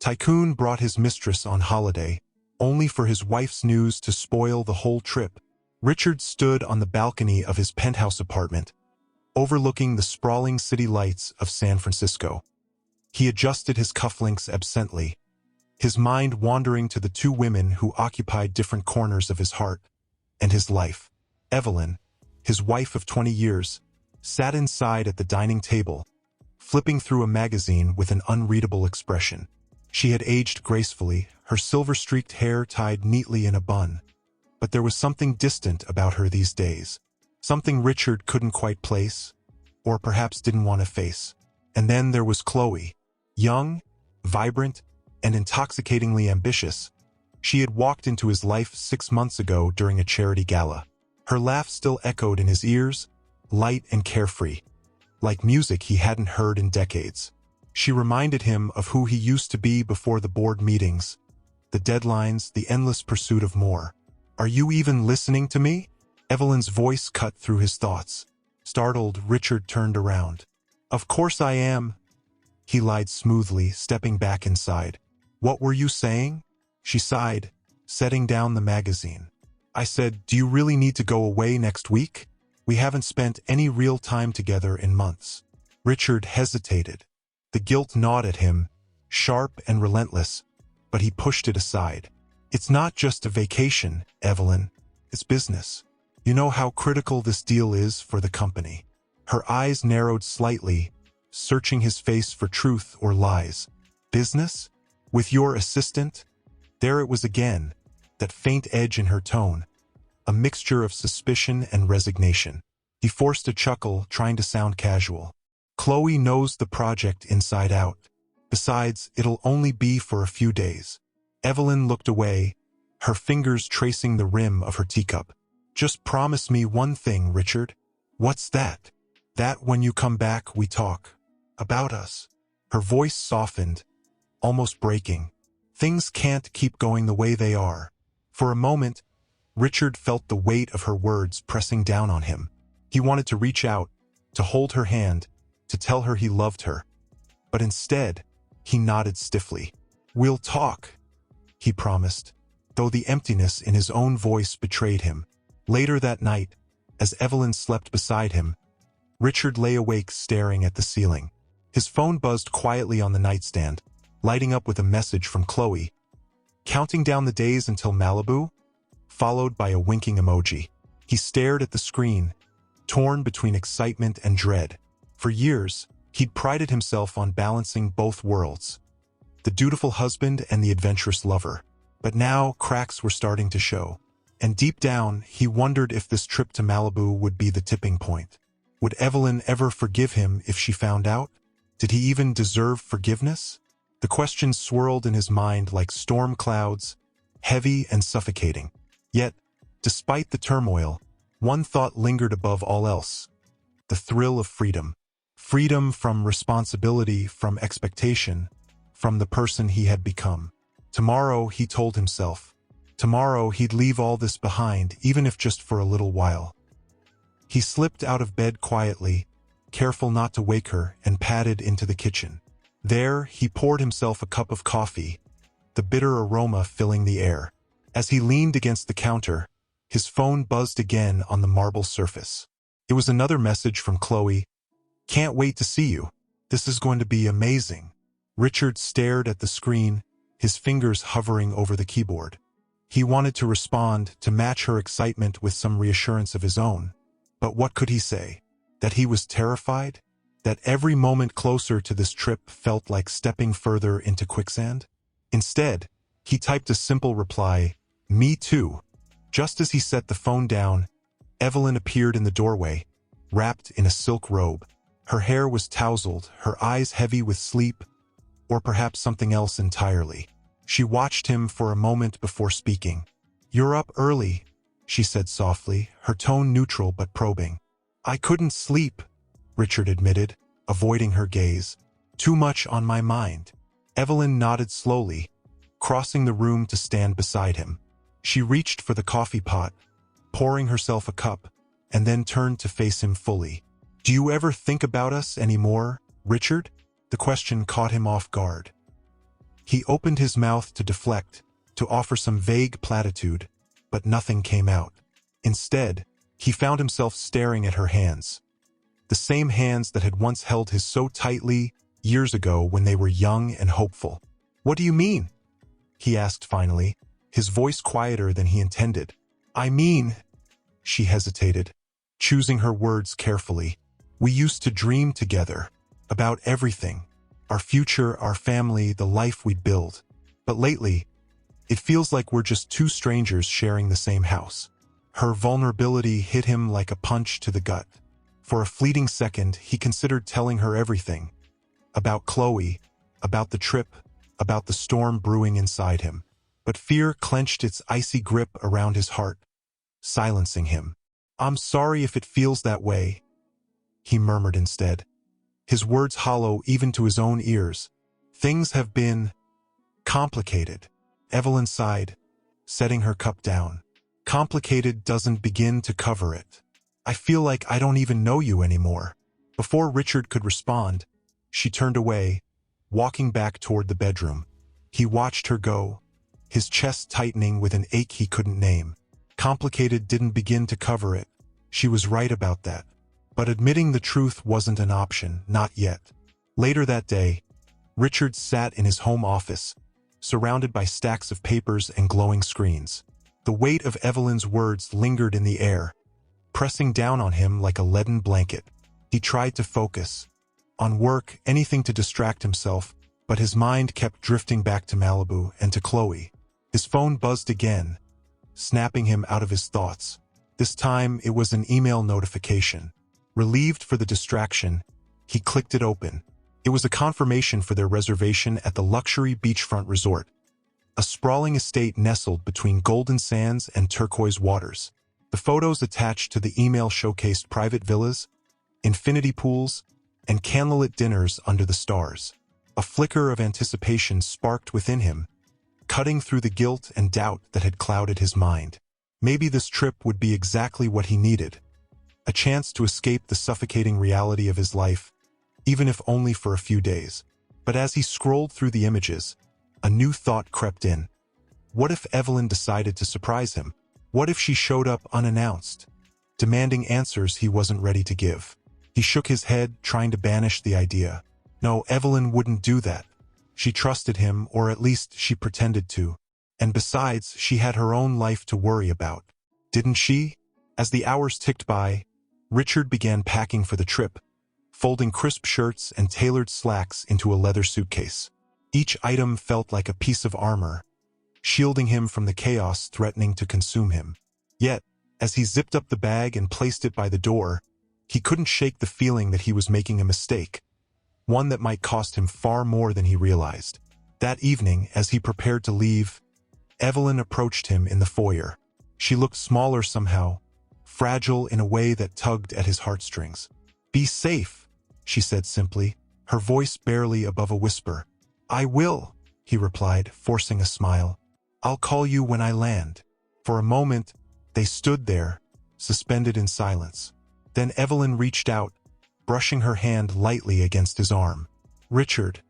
Tycoon brought his mistress on holiday, only for his wife's news to spoil the whole trip. Richard stood on the balcony of his penthouse apartment, overlooking the sprawling city lights of San Francisco. He adjusted his cufflinks absently, his mind wandering to the two women who occupied different corners of his heart and his life. Evelyn, his wife of 20 years, sat inside at the dining table, flipping through a magazine with an unreadable expression. She had aged gracefully, her silver-streaked hair tied neatly in a bun. But there was something distant about her these days, something Richard couldn't quite place, or perhaps didn't want to face. And then there was Chloe, young, vibrant, and intoxicatingly ambitious. She had walked into his life 6 months ago during a charity gala. Her laugh still echoed in his ears, light and carefree, like music he hadn't heard in decades. She reminded him of who he used to be before the board meetings, the deadlines, the endless pursuit of more. "Are you even listening to me?" Evelyn's voice cut through his thoughts. Startled, Richard turned around. "Of course I am," he lied smoothly, stepping back inside. "What were you saying?" She sighed, setting down the magazine. "I said, do you really need to go away next week? We haven't spent any real time together in months." Richard hesitated. The guilt gnawed at him, sharp and relentless, but he pushed it aside. "It's not just a vacation, Evelyn. It's business. You know how critical this deal is for the company." Her eyes narrowed slightly, searching his face for truth or lies. "Business? With your assistant?" There it was again, that faint edge in her tone, a mixture of suspicion and resignation. He forced a chuckle, trying to sound casual. "Chloe knows the project inside out. Besides, it'll only be for a few days." Evelyn looked away, her fingers tracing the rim of her teacup. "Just promise me one thing, Richard." "What's that?" "That when you come back we talk. About us." Her voice softened, almost breaking. "Things can't keep going the way they are." For a moment, Richard felt the weight of her words pressing down on him. He wanted to reach out, to hold her hand, to tell her he loved her. But instead, he nodded stiffly. "We'll talk," he promised, though the emptiness in his own voice betrayed him. Later that night, as Evelyn slept beside him, Richard lay awake staring at the ceiling. His phone buzzed quietly on the nightstand, lighting up with a message from Chloe, counting down the days until Malibu, followed by a winking emoji. He stared at the screen, torn between excitement and dread. For years, he'd prided himself on balancing both worlds, the dutiful husband and the adventurous lover. But now cracks were starting to show. And deep down, he wondered if this trip to Malibu would be the tipping point. Would Evelyn ever forgive him if she found out? Did he even deserve forgiveness? The questions swirled in his mind like storm clouds, heavy and suffocating. Yet, despite the turmoil, one thought lingered above all else: the thrill of freedom. Freedom from responsibility, from expectation, from the person he had become. Tomorrow, he told himself, tomorrow he'd leave all this behind, even if just for a little while. He slipped out of bed quietly, careful not to wake her, and padded into the kitchen. There, he poured himself a cup of coffee, the bitter aroma filling the air. As he leaned against the counter, his phone buzzed again on the marble surface. It was another message from Chloe. "Can't wait to see you. This is going to be amazing." Richard stared at the screen, his fingers hovering over the keyboard. He wanted to respond, to match her excitement with some reassurance of his own. But what could he say? That he was terrified? That every moment closer to this trip felt like stepping further into quicksand? Instead, he typed a simple reply, "Me too." Just as he set the phone down, Evelyn appeared in the doorway, wrapped in a silk robe. Her hair was tousled, her eyes heavy with sleep, or perhaps something else entirely. She watched him for a moment before speaking. "You're up early," she said softly, her tone neutral but probing. "I couldn't sleep," Richard admitted, avoiding her gaze. "Too much on my mind." Evelyn nodded slowly, crossing the room to stand beside him. She reached for the coffee pot, pouring herself a cup, and then turned to face him fully. "Do you ever think about us anymore, Richard?" The question caught him off guard. He opened his mouth to deflect, to offer some vague platitude, but nothing came out. Instead, he found himself staring at her hands. The same hands that had once held his so tightly, years ago when they were young and hopeful. "What do you mean?" he asked finally, his voice quieter than he intended. "I mean," she hesitated, choosing her words carefully. "We used to dream together, about everything, our future, our family, the life we'd build. But lately, it feels like we're just two strangers sharing the same house." Her vulnerability hit him like a punch to the gut. For a fleeting second, he considered telling her everything. About Chloe, about the trip, about the storm brewing inside him. But fear clenched its icy grip around his heart, silencing him. "I'm sorry if it feels that way," he murmured instead, his words hollow even to his own ears. "Things have been complicated." Evelyn sighed, setting her cup down. "Complicated doesn't begin to cover it. I feel like I don't even know you anymore." Before Richard could respond, she turned away, walking back toward the bedroom. He watched her go, his chest tightening with an ache he couldn't name. Complicated didn't begin to cover it. She was right about that. But admitting the truth wasn't an option, not yet. Later that day, Richard sat in his home office, surrounded by stacks of papers and glowing screens. The weight of Evelyn's words lingered in the air, pressing down on him like a leaden blanket. He tried to focus on work, anything to distract himself, but his mind kept drifting back to Malibu and to Chloe. His phone buzzed again, snapping him out of his thoughts. This time, it was an email notification. Relieved for the distraction, he clicked it open. It was a confirmation for their reservation at the luxury beachfront resort, a sprawling estate nestled between golden sands and turquoise waters. The photos attached to the email showcased private villas, infinity pools, and candlelit dinners under the stars. A flicker of anticipation sparked within him, cutting through the guilt and doubt that had clouded his mind. Maybe this trip would be exactly what he needed. A chance to escape the suffocating reality of his life, even if only for a few days. But as he scrolled through the images, a new thought crept in. What if Evelyn decided to surprise him? What if she showed up unannounced, demanding answers he wasn't ready to give? He shook his head, trying to banish the idea. No, Evelyn wouldn't do that. She trusted him, or at least she pretended to. And besides, she had her own life to worry about. Didn't she? As the hours ticked by, Richard began packing for the trip, folding crisp shirts and tailored slacks into a leather suitcase. Each item felt like a piece of armor, shielding him from the chaos threatening to consume him. Yet, as he zipped up the bag and placed it by the door, he couldn't shake the feeling that he was making a mistake, one that might cost him far more than he realized. That evening, as he prepared to leave, Evelyn approached him in the foyer. She looked smaller somehow, fragile in a way that tugged at his heartstrings. "Be safe," she said simply, her voice barely above a whisper. "I will," he replied, forcing a smile. "I'll call you when I land." For a moment, they stood there, suspended in silence. Then Evelyn reached out, brushing her hand lightly against his arm. "Richard,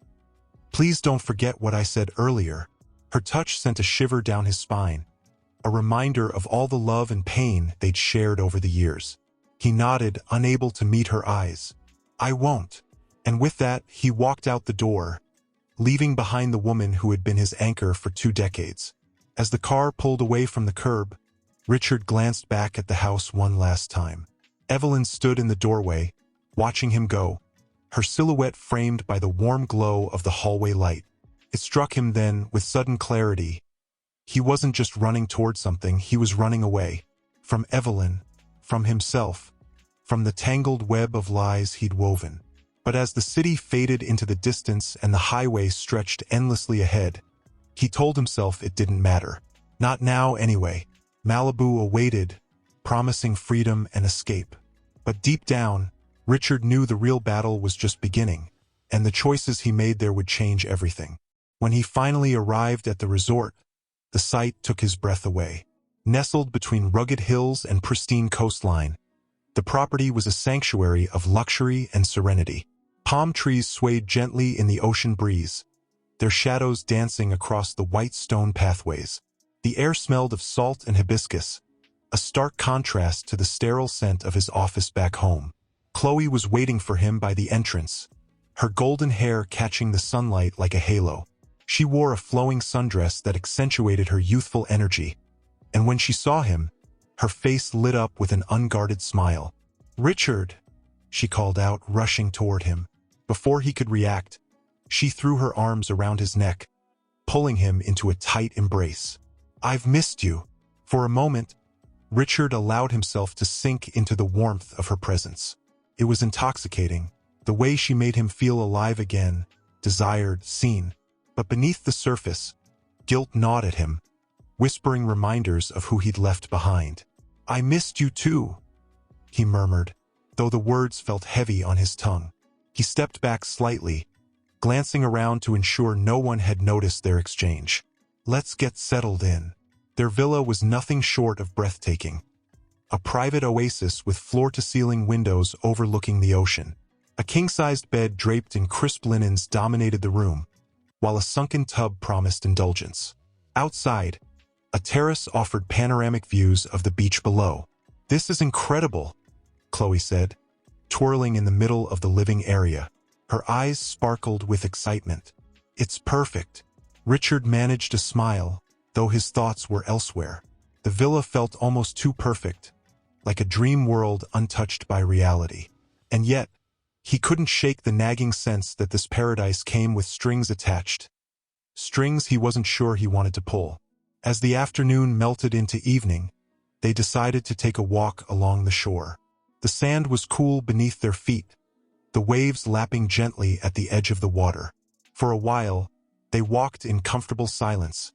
please don't forget what I said earlier." Her touch sent a shiver down his spine, a reminder of all the love and pain they'd shared over the years. He nodded, unable to meet her eyes. "I won't." And with that, he walked out the door, leaving behind the woman who had been his anchor for 2 decades. As the car pulled away from the curb, Richard glanced back at the house one last time. Evelyn stood in the doorway, watching him go, her silhouette framed by the warm glow of the hallway light. It struck him then, with sudden clarity. He wasn't just running toward something, he was running away. From Evelyn, from himself, from the tangled web of lies he'd woven. But as the city faded into the distance and the highway stretched endlessly ahead, he told himself it didn't matter. Not now, anyway. Malibu awaited, promising freedom and escape. But deep down, Richard knew the real battle was just beginning, and the choices he made there would change everything. When he finally arrived at the resort, the sight took his breath away. Nestled between rugged hills and pristine coastline, the property was a sanctuary of luxury and serenity. Palm trees swayed gently in the ocean breeze, their shadows dancing across the white stone pathways. The air smelled of salt and hibiscus, a stark contrast to the sterile scent of his office back home. Chloe was waiting for him by the entrance, her golden hair catching the sunlight like a halo. She wore a flowing sundress that accentuated her youthful energy, and when she saw him, her face lit up with an unguarded smile. "Richard," she called out, rushing toward him. Before he could react, she threw her arms around his neck, pulling him into a tight embrace. "I've missed you." For a moment, Richard allowed himself to sink into the warmth of her presence. It was intoxicating, the way she made him feel alive again, desired, seen. But beneath the surface, guilt gnawed at him, whispering reminders of who he'd left behind. "I missed you too," he murmured, though the words felt heavy on his tongue. He stepped back slightly, glancing around to ensure no one had noticed their exchange. "Let's get settled in." Their villa was nothing short of breathtaking. A private oasis with floor-to-ceiling windows overlooking the ocean. A king-sized bed draped in crisp linens dominated the room, while a sunken tub promised indulgence. Outside, a terrace offered panoramic views of the beach below. "This is incredible," Chloe said, twirling in the middle of the living area. Her eyes sparkled with excitement. "It's perfect." Richard managed to smile, though his thoughts were elsewhere. The villa felt almost too perfect, like a dream world untouched by reality. And yet, he couldn't shake the nagging sense that this paradise came with strings attached. Strings he wasn't sure he wanted to pull. As the afternoon melted into evening, they decided to take a walk along the shore. The sand was cool beneath their feet, the waves lapping gently at the edge of the water. For a while, they walked in comfortable silence,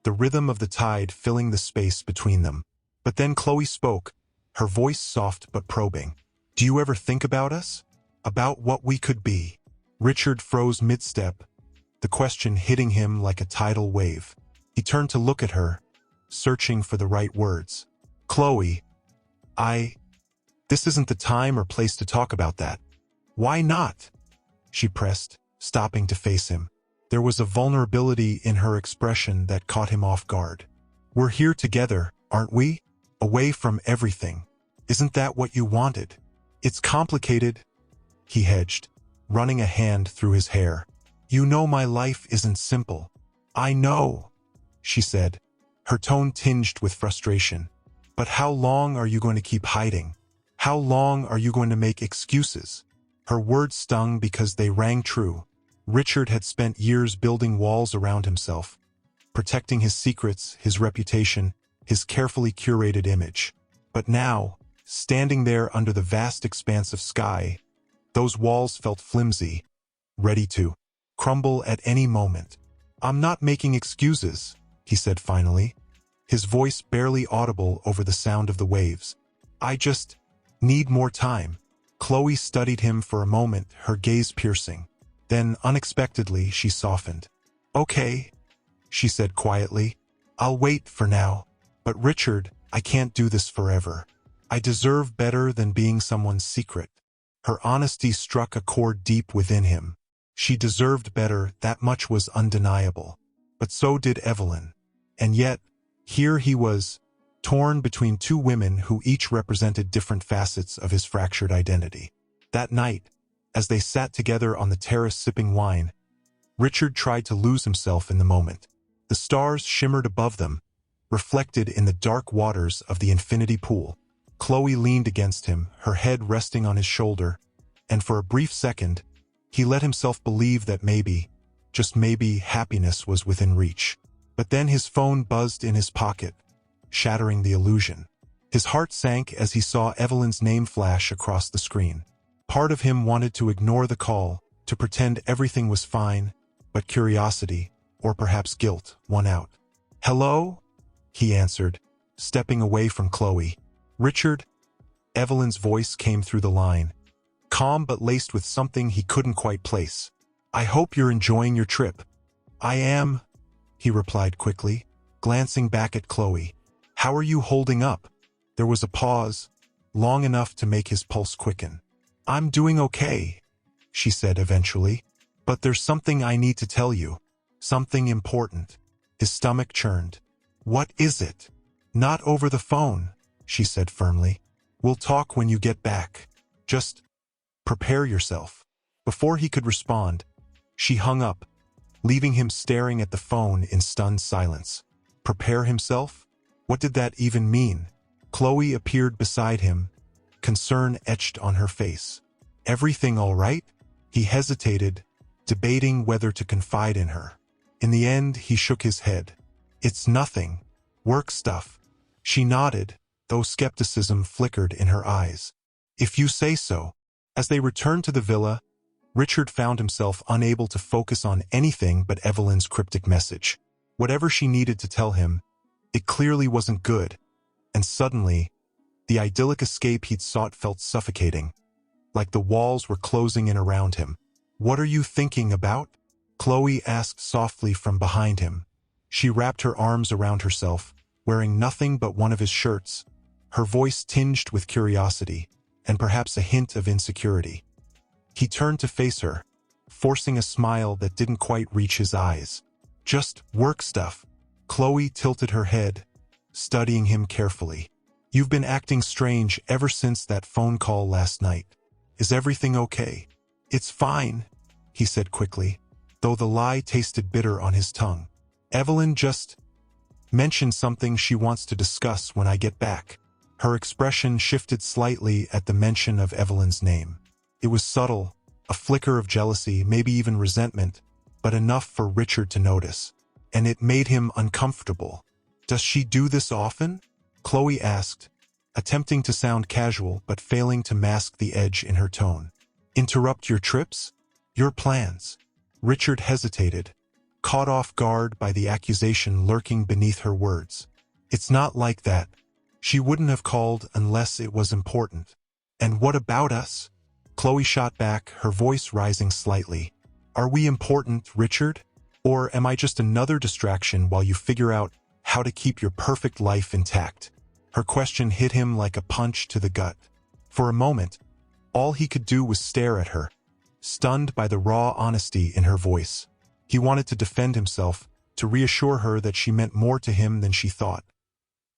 the rhythm of the tide filling the space between them. But then Chloe spoke, her voice soft but probing. "Do you ever think about us? About what we could be?" Richard froze mid-step, the question hitting him like a tidal wave. He turned to look at her, searching for the right words. "Chloe, this isn't the time or place to talk about that." "Why not?" she pressed, stopping to face him. There was a vulnerability in her expression that caught him off guard. "We're here together, aren't we? Away from everything. Isn't that what you wanted?" "It's complicated," he hedged, running a hand through his hair. "You know my life isn't simple." "I know," she said, her tone tinged with frustration. "But how long are you going to keep hiding? How long are you going to make excuses?" Her words stung because they rang true. Richard had spent years building walls around himself, protecting his secrets, his reputation, his carefully curated image. But now, standing there under the vast expanse of sky, those walls felt flimsy, ready to crumble at any moment. "I'm not making excuses," he said finally, his voice barely audible over the sound of the waves. "I just need more time." Chloe studied him for a moment, her gaze piercing. Then, unexpectedly, she softened. "Okay," she said quietly. "I'll wait for now. But Richard, I can't do this forever. I deserve better than being someone's secret." Her honesty struck a chord deep within him. She deserved better, that much was undeniable. But so did Evelyn. And yet, here he was, torn between two women who each represented different facets of his fractured identity. That night, as they sat together on the terrace sipping wine, Richard tried to lose himself in the moment. The stars shimmered above them, reflected in the dark waters of the infinity pool. Chloe leaned against him, her head resting on his shoulder, and for a brief second, he let himself believe that maybe, just maybe, happiness was within reach. But then his phone buzzed in his pocket, shattering the illusion. His heart sank as he saw Evelyn's name flash across the screen. Part of him wanted to ignore the call, to pretend everything was fine, but curiosity, or perhaps guilt, won out. "Hello?" he answered, stepping away from Chloe. "Richard?" Evelyn's voice came through the line, calm but laced with something he couldn't quite place. "I hope you're enjoying your trip." "I am," he replied quickly, glancing back at Chloe. "How are you holding up?" There was a pause, long enough to make his pulse quicken. "I'm doing okay," she said eventually. "But there's something I need to tell you." Something important. His stomach churned. What is it? Not over the phone, she said firmly. We'll talk when you get back. Just prepare yourself. Before he could respond, she hung up, leaving him staring at the phone in stunned silence. Prepare himself? What did that even mean? Chloe appeared beside him, concern etched on her face. Everything all right? He hesitated, debating whether to confide in her. In the end, he shook his head. It's nothing. Work stuff. She nodded, though skepticism flickered in her eyes. If you say so. As they returned to the villa, Richard found himself unable to focus on anything but Evelyn's cryptic message. Whatever she needed to tell him, it clearly wasn't good. And suddenly, the idyllic escape he'd sought felt suffocating, like the walls were closing in around him. What are you thinking about? Chloe asked softly from behind him. She wrapped her arms around herself, wearing nothing but one of his shirts, her voice tinged with curiosity, and perhaps a hint of insecurity. He turned to face her, forcing a smile that didn't quite reach his eyes. Just work stuff. Chloe tilted her head, studying him carefully. You've been acting strange ever since that phone call last night. Is everything okay? It's fine, he said quickly, though the lie tasted bitter on his tongue. Evelyn just mentioned something she wants to discuss when I get back. Her expression shifted slightly at the mention of Evelyn's name. It was subtle, a flicker of jealousy, maybe even resentment, but enough for Richard to notice. And it made him uncomfortable. Does she do this often? Chloe asked, attempting to sound casual but failing to mask the edge in her tone. Interrupt your trips? Your plans? Richard hesitated, caught off guard by the accusation lurking beneath her words. It's not like that. She wouldn't have called unless it was important. And what about us? Chloe shot back, her voice rising slightly. Are we important, Richard? Or am I just another distraction while you figure out how to keep your perfect life intact? Her question hit him like a punch to the gut. For a moment, all he could do was stare at her, stunned by the raw honesty in her voice. He wanted to defend himself, to reassure her that she meant more to him than she thought.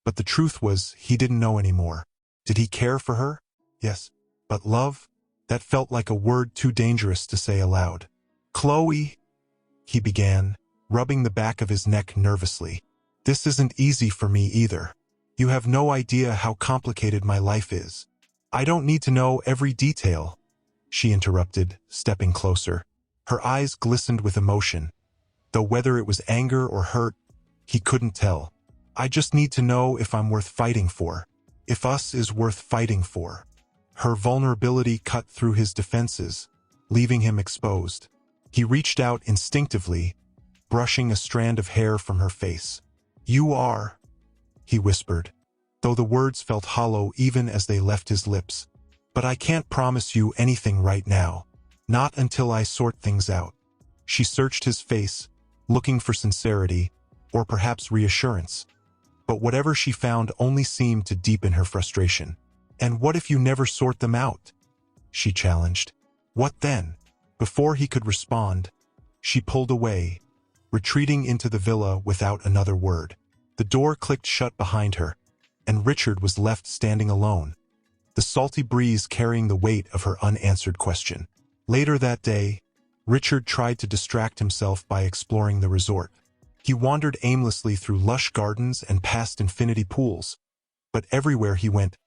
But the truth was, he didn't know anymore. Did he care for her? Yes. But love? That felt like a word too dangerous to say aloud. Chloe, he began, rubbing the back of his neck nervously. This isn't easy for me either. You have no idea how complicated my life is. I don't need to know every detail, she interrupted, stepping closer. Her eyes glistened with emotion, though whether it was anger or hurt, he couldn't tell. I just need to know if I'm worth fighting for. If us is worth fighting for. Her vulnerability cut through his defenses, leaving him exposed. He reached out instinctively, brushing a strand of hair from her face. You are, he whispered, though the words felt hollow even as they left his lips. But I can't promise you anything right now. Not until I sort things out. She searched his face, looking for sincerity, or perhaps reassurance. But whatever she found only seemed to deepen her frustration. And what if you never sort them out? She challenged. What then? Before he could respond, she pulled away, retreating into the villa without another word. The door clicked shut behind her, and Richard was left standing alone, the salty breeze carrying the weight of her unanswered question. Later that day, Richard tried to distract himself by exploring the resort. He wandered aimlessly through lush gardens and past infinity pools. But everywhere he went,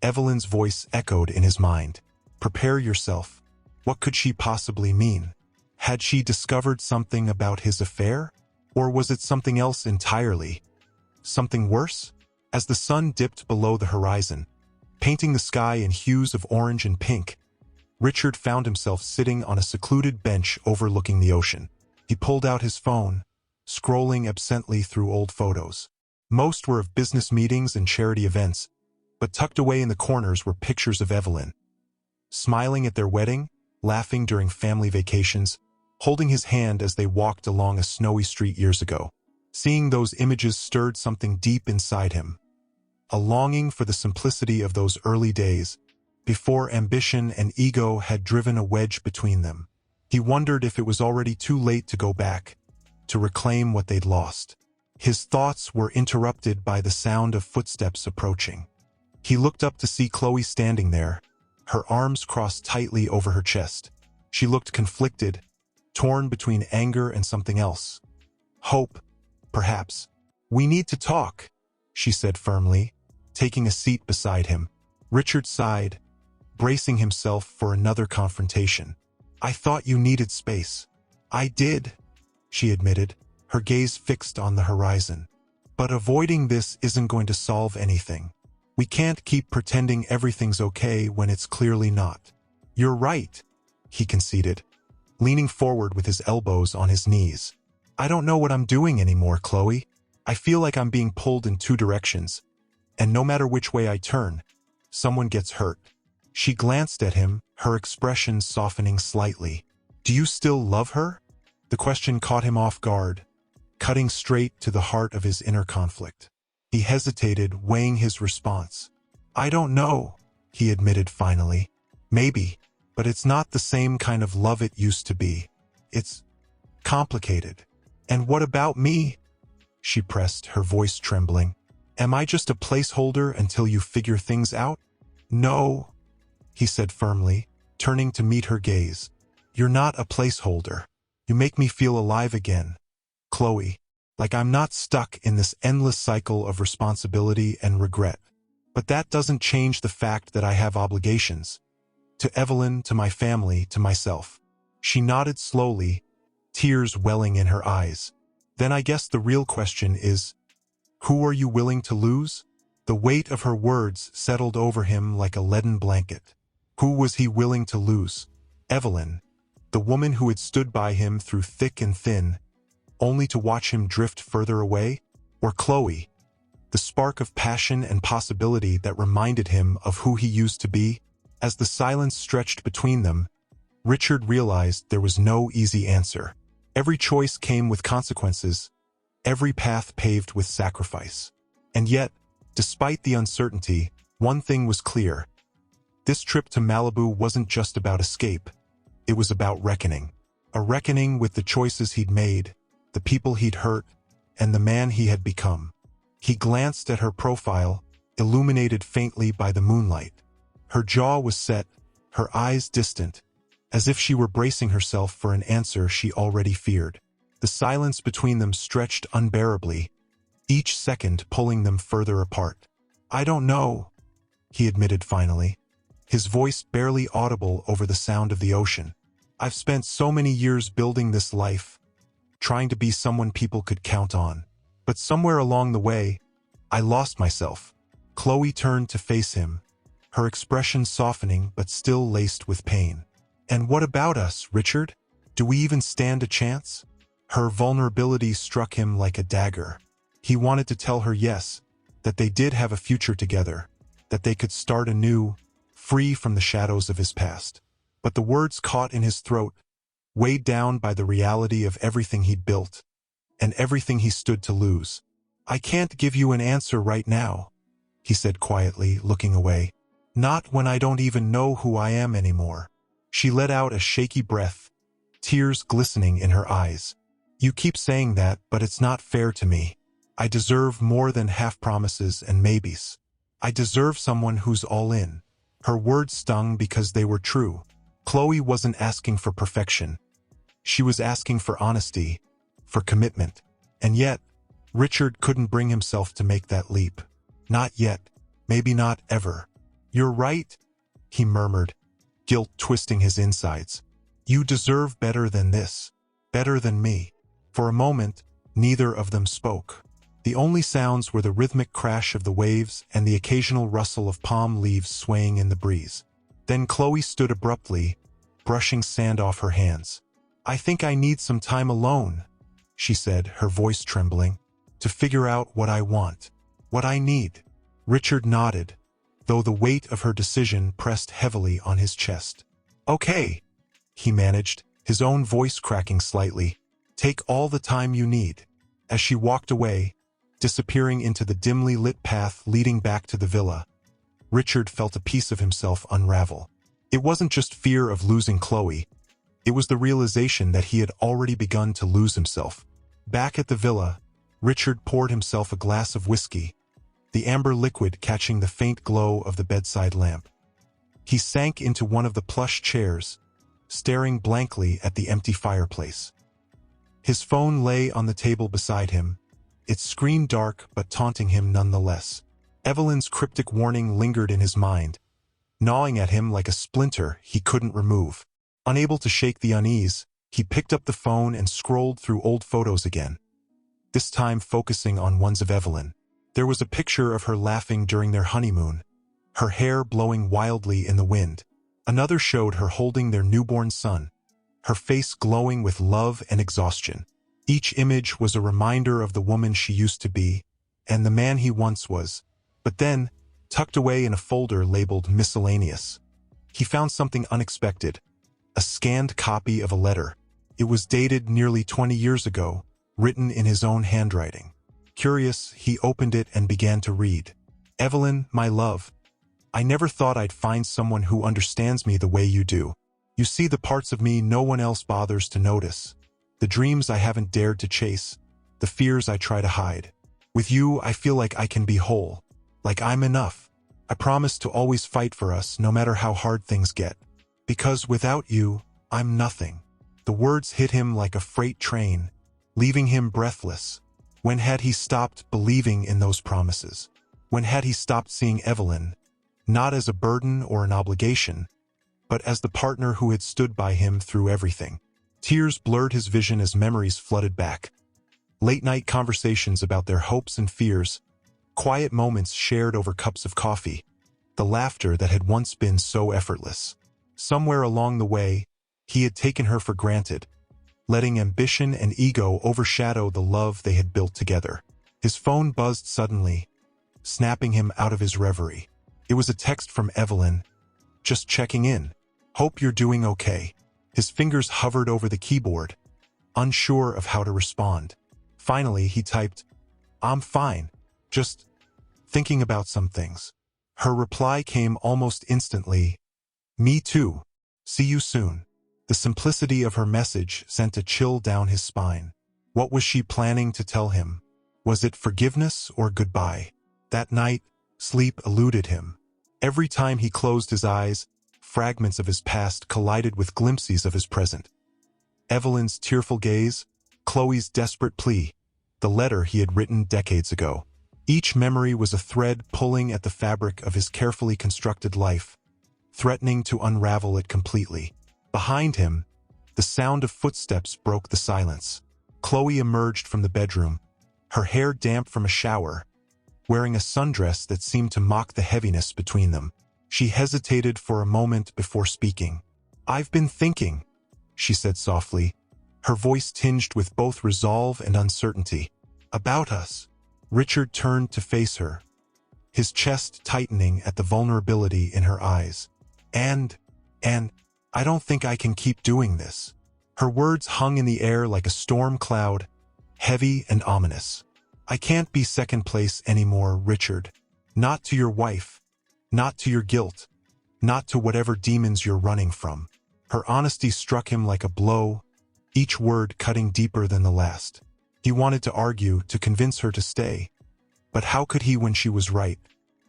Evelyn's voice echoed in his mind. Prepare yourself. What could she possibly mean? Had she discovered something about his affair? Or was it something else entirely? Something worse? As the sun dipped below the horizon, painting the sky in hues of orange and pink, Richard found himself sitting on a secluded bench overlooking the ocean. He pulled out his phone, scrolling absently through old photos. Most were of business meetings and charity events, but tucked away in the corners were pictures of Evelyn, smiling at their wedding, laughing during family vacations, holding his hand as they walked along a snowy street years ago. Seeing those images stirred something deep inside him, a longing for the simplicity of those early days, before ambition and ego had driven a wedge between them. He wondered if it was already too late to go back, to reclaim what they'd lost. His thoughts were interrupted by the sound of footsteps approaching. He looked up to see Chloe standing there, her arms crossed tightly over her chest. She looked conflicted, torn between anger and something else. Hope, perhaps. "We need to talk," she said firmly, taking a seat beside him. Richard sighed, bracing himself for another confrontation. "I thought you needed space." "I did," she admitted, her gaze fixed on the horizon. "But avoiding this isn't going to solve anything. We can't keep pretending everything's okay when it's clearly not." "You're right," he conceded, leaning forward with his elbows on his knees. "I don't know what I'm doing anymore, Chloe. I feel like I'm being pulled in two directions, and no matter which way I turn, someone gets hurt." She glanced at him, her expression softening slightly. "Do you still love her?" The question caught him off guard, cutting straight to the heart of his inner conflict. He hesitated, weighing his response. "I don't know," he admitted finally. "Maybe, but it's not the same kind of love it used to be. It's complicated." "And what about me?" she pressed, her voice trembling. "Am I just a placeholder until you figure things out?" "No," he said firmly, turning to meet her gaze. "You're not a placeholder. You make me feel alive again, Chloe, like I'm not stuck in this endless cycle of responsibility and regret. But that doesn't change the fact that I have obligations. To Evelyn, to my family, to myself." She nodded slowly, tears welling in her eyes. "Then I guess the real question is, who are you willing to lose?" The weight of her words settled over him like a leaden blanket. Who was he willing to lose? Evelyn, the woman who had stood by him through thick and thin, only to watch him drift further away? Or Chloe, the spark of passion and possibility that reminded him of who he used to be? As the silence stretched between them, Richard realized there was no easy answer. Every choice came with consequences, every path paved with sacrifice. And yet, despite the uncertainty, one thing was clear. This trip to Malibu wasn't just about escape. It was about reckoning. A reckoning with the choices he'd made, the people he'd hurt, and the man he had become. He glanced at her profile, illuminated faintly by the moonlight. Her jaw was set, her eyes distant, as if she were bracing herself for an answer she already feared. The silence between them stretched unbearably, each second pulling them further apart. "I don't know," he admitted finally, his voice barely audible over the sound of the ocean. "I've spent so many years building this life, trying to be someone people could count on. But somewhere along the way, I lost myself." Chloe turned to face him, her expression softening but still laced with pain. "And what about us, Richard? Do we even stand a chance?" Her vulnerability struck him like a dagger. He wanted to tell her yes, that they did have a future together, that they could start anew, free from the shadows of his past. But the words caught in his throat, weighed down by the reality of everything he'd built, and everything he stood to lose. "I can't give you an answer right now," he said quietly, looking away. "Not when I don't even know who I am anymore." She let out a shaky breath, tears glistening in her eyes. "You keep saying that, but it's not fair to me. I deserve more than half-promises and maybes. I deserve someone who's all in." Her words stung because they were true. Chloe wasn't asking for perfection. She was asking for honesty, for commitment. And yet, Richard couldn't bring himself to make that leap. Not yet. Maybe not ever. "You're right," he murmured, guilt twisting his insides. "You deserve better than this. Better than me." For a moment, neither of them spoke. The only sounds were the rhythmic crash of the waves and the occasional rustle of palm leaves swaying in the breeze. Then Chloe stood abruptly, brushing sand off her hands. "I think I need some time alone," she said, her voice trembling, "to figure out what I want, what I need." Richard nodded, though the weight of her decision pressed heavily on his chest. "Okay," he managed, his own voice cracking slightly. "Take all the time you need." As she walked away, disappearing into the dimly lit path leading back to the villa, Richard felt a piece of himself unravel. It wasn't just fear of losing Chloe. It was the realization that he had already begun to lose himself. Back at the villa, Richard poured himself a glass of whiskey, the amber liquid catching the faint glow of the bedside lamp. He sank into one of the plush chairs, staring blankly at the empty fireplace. His phone lay on the table beside him, its screen dark but taunting him nonetheless. Evelyn's cryptic warning lingered in his mind, gnawing at him like a splinter he couldn't remove. Unable to shake the unease, he picked up the phone and scrolled through old photos again, this time focusing on ones of Evelyn. There was a picture of her laughing during their honeymoon, her hair blowing wildly in the wind. Another showed her holding their newborn son, her face glowing with love and exhaustion. Each image was a reminder of the woman she used to be, and the man he once was. But then, tucked away in a folder labeled Miscellaneous, he found something unexpected, a scanned copy of a letter. It was dated nearly 20 years ago, written in his own handwriting. Curious, he opened it and began to read. "Evelyn, my love, I never thought I'd find someone who understands me the way you do. You see the parts of me no one else bothers to notice, the dreams I haven't dared to chase, the fears I try to hide. With you, I feel like I can be whole, like I'm enough. I promise to always fight for us no matter how hard things get. Because without you, I'm nothing." The words hit him like a freight train, leaving him breathless. When had he stopped believing in those promises? When had he stopped seeing Evelyn, not as a burden or an obligation, but as the partner who had stood by him through everything? Tears blurred his vision as memories flooded back. Late-night conversations about their hopes and fears, quiet moments shared over cups of coffee, the laughter that had once been so effortless. Somewhere along the way, he had taken her for granted, letting ambition and ego overshadow the love they had built together. His phone buzzed suddenly, snapping him out of his reverie. It was a text from Evelyn, just checking in. "Hope you're doing okay." His fingers hovered over the keyboard, unsure of how to respond. Finally, he typed, "I'm fine, just thinking about some things." Her reply came almost instantly, "Me too. See you soon." The simplicity of her message sent a chill down his spine. What was she planning to tell him? Was it forgiveness or goodbye? That night, sleep eluded him. Every time he closed his eyes, fragments of his past collided with glimpses of his present. Evelyn's tearful gaze, Chloe's desperate plea, the letter he had written decades ago. Each memory was a thread pulling at the fabric of his carefully constructed life, threatening to unravel it completely. Behind him, the sound of footsteps broke the silence. Chloe emerged from the bedroom, her hair damp from a shower, wearing a sundress that seemed to mock the heaviness between them. She hesitated for a moment before speaking. "I've been thinking," she said softly, her voice tinged with both resolve and uncertainty. "About us." Richard turned to face her, his chest tightening at the vulnerability in her eyes. And I don't think I can keep doing this." Her words hung in the air like a storm cloud, heavy and ominous. "I can't be second place anymore, Richard. Not to your wife, not to your guilt, not to whatever demons you're running from." Her honesty struck him like a blow, each word cutting deeper than the last. He wanted to argue, to convince her to stay. But how could he when she was right?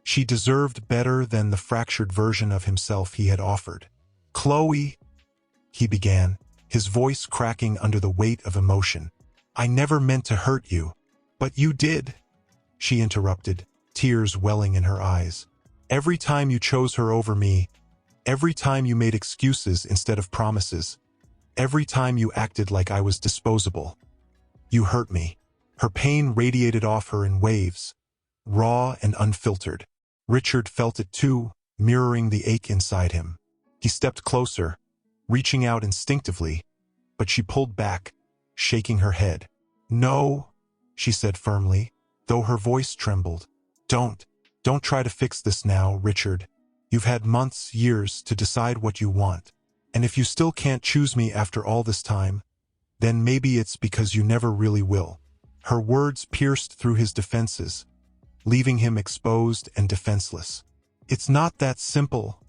She deserved better than the fractured version of himself he had offered. "Chloe," he began, his voice cracking under the weight of emotion. "I never meant to hurt you." "But you did," she interrupted, tears welling in her eyes. "Every time you chose her over me, every time you made excuses instead of promises, every time you acted like I was disposable, you hurt me." Her pain radiated off her in waves, raw and unfiltered. Richard felt it too, mirroring the ache inside him. He stepped closer, reaching out instinctively, but she pulled back, shaking her head. "No," she said firmly, though her voice trembled. Don't try to fix this now, Richard. You've had months, years to decide what you want. And if you still can't choose me after all this time, then maybe it's because you never really will." Her words pierced through his defenses, leaving him exposed and defenseless. "It's not that simple,"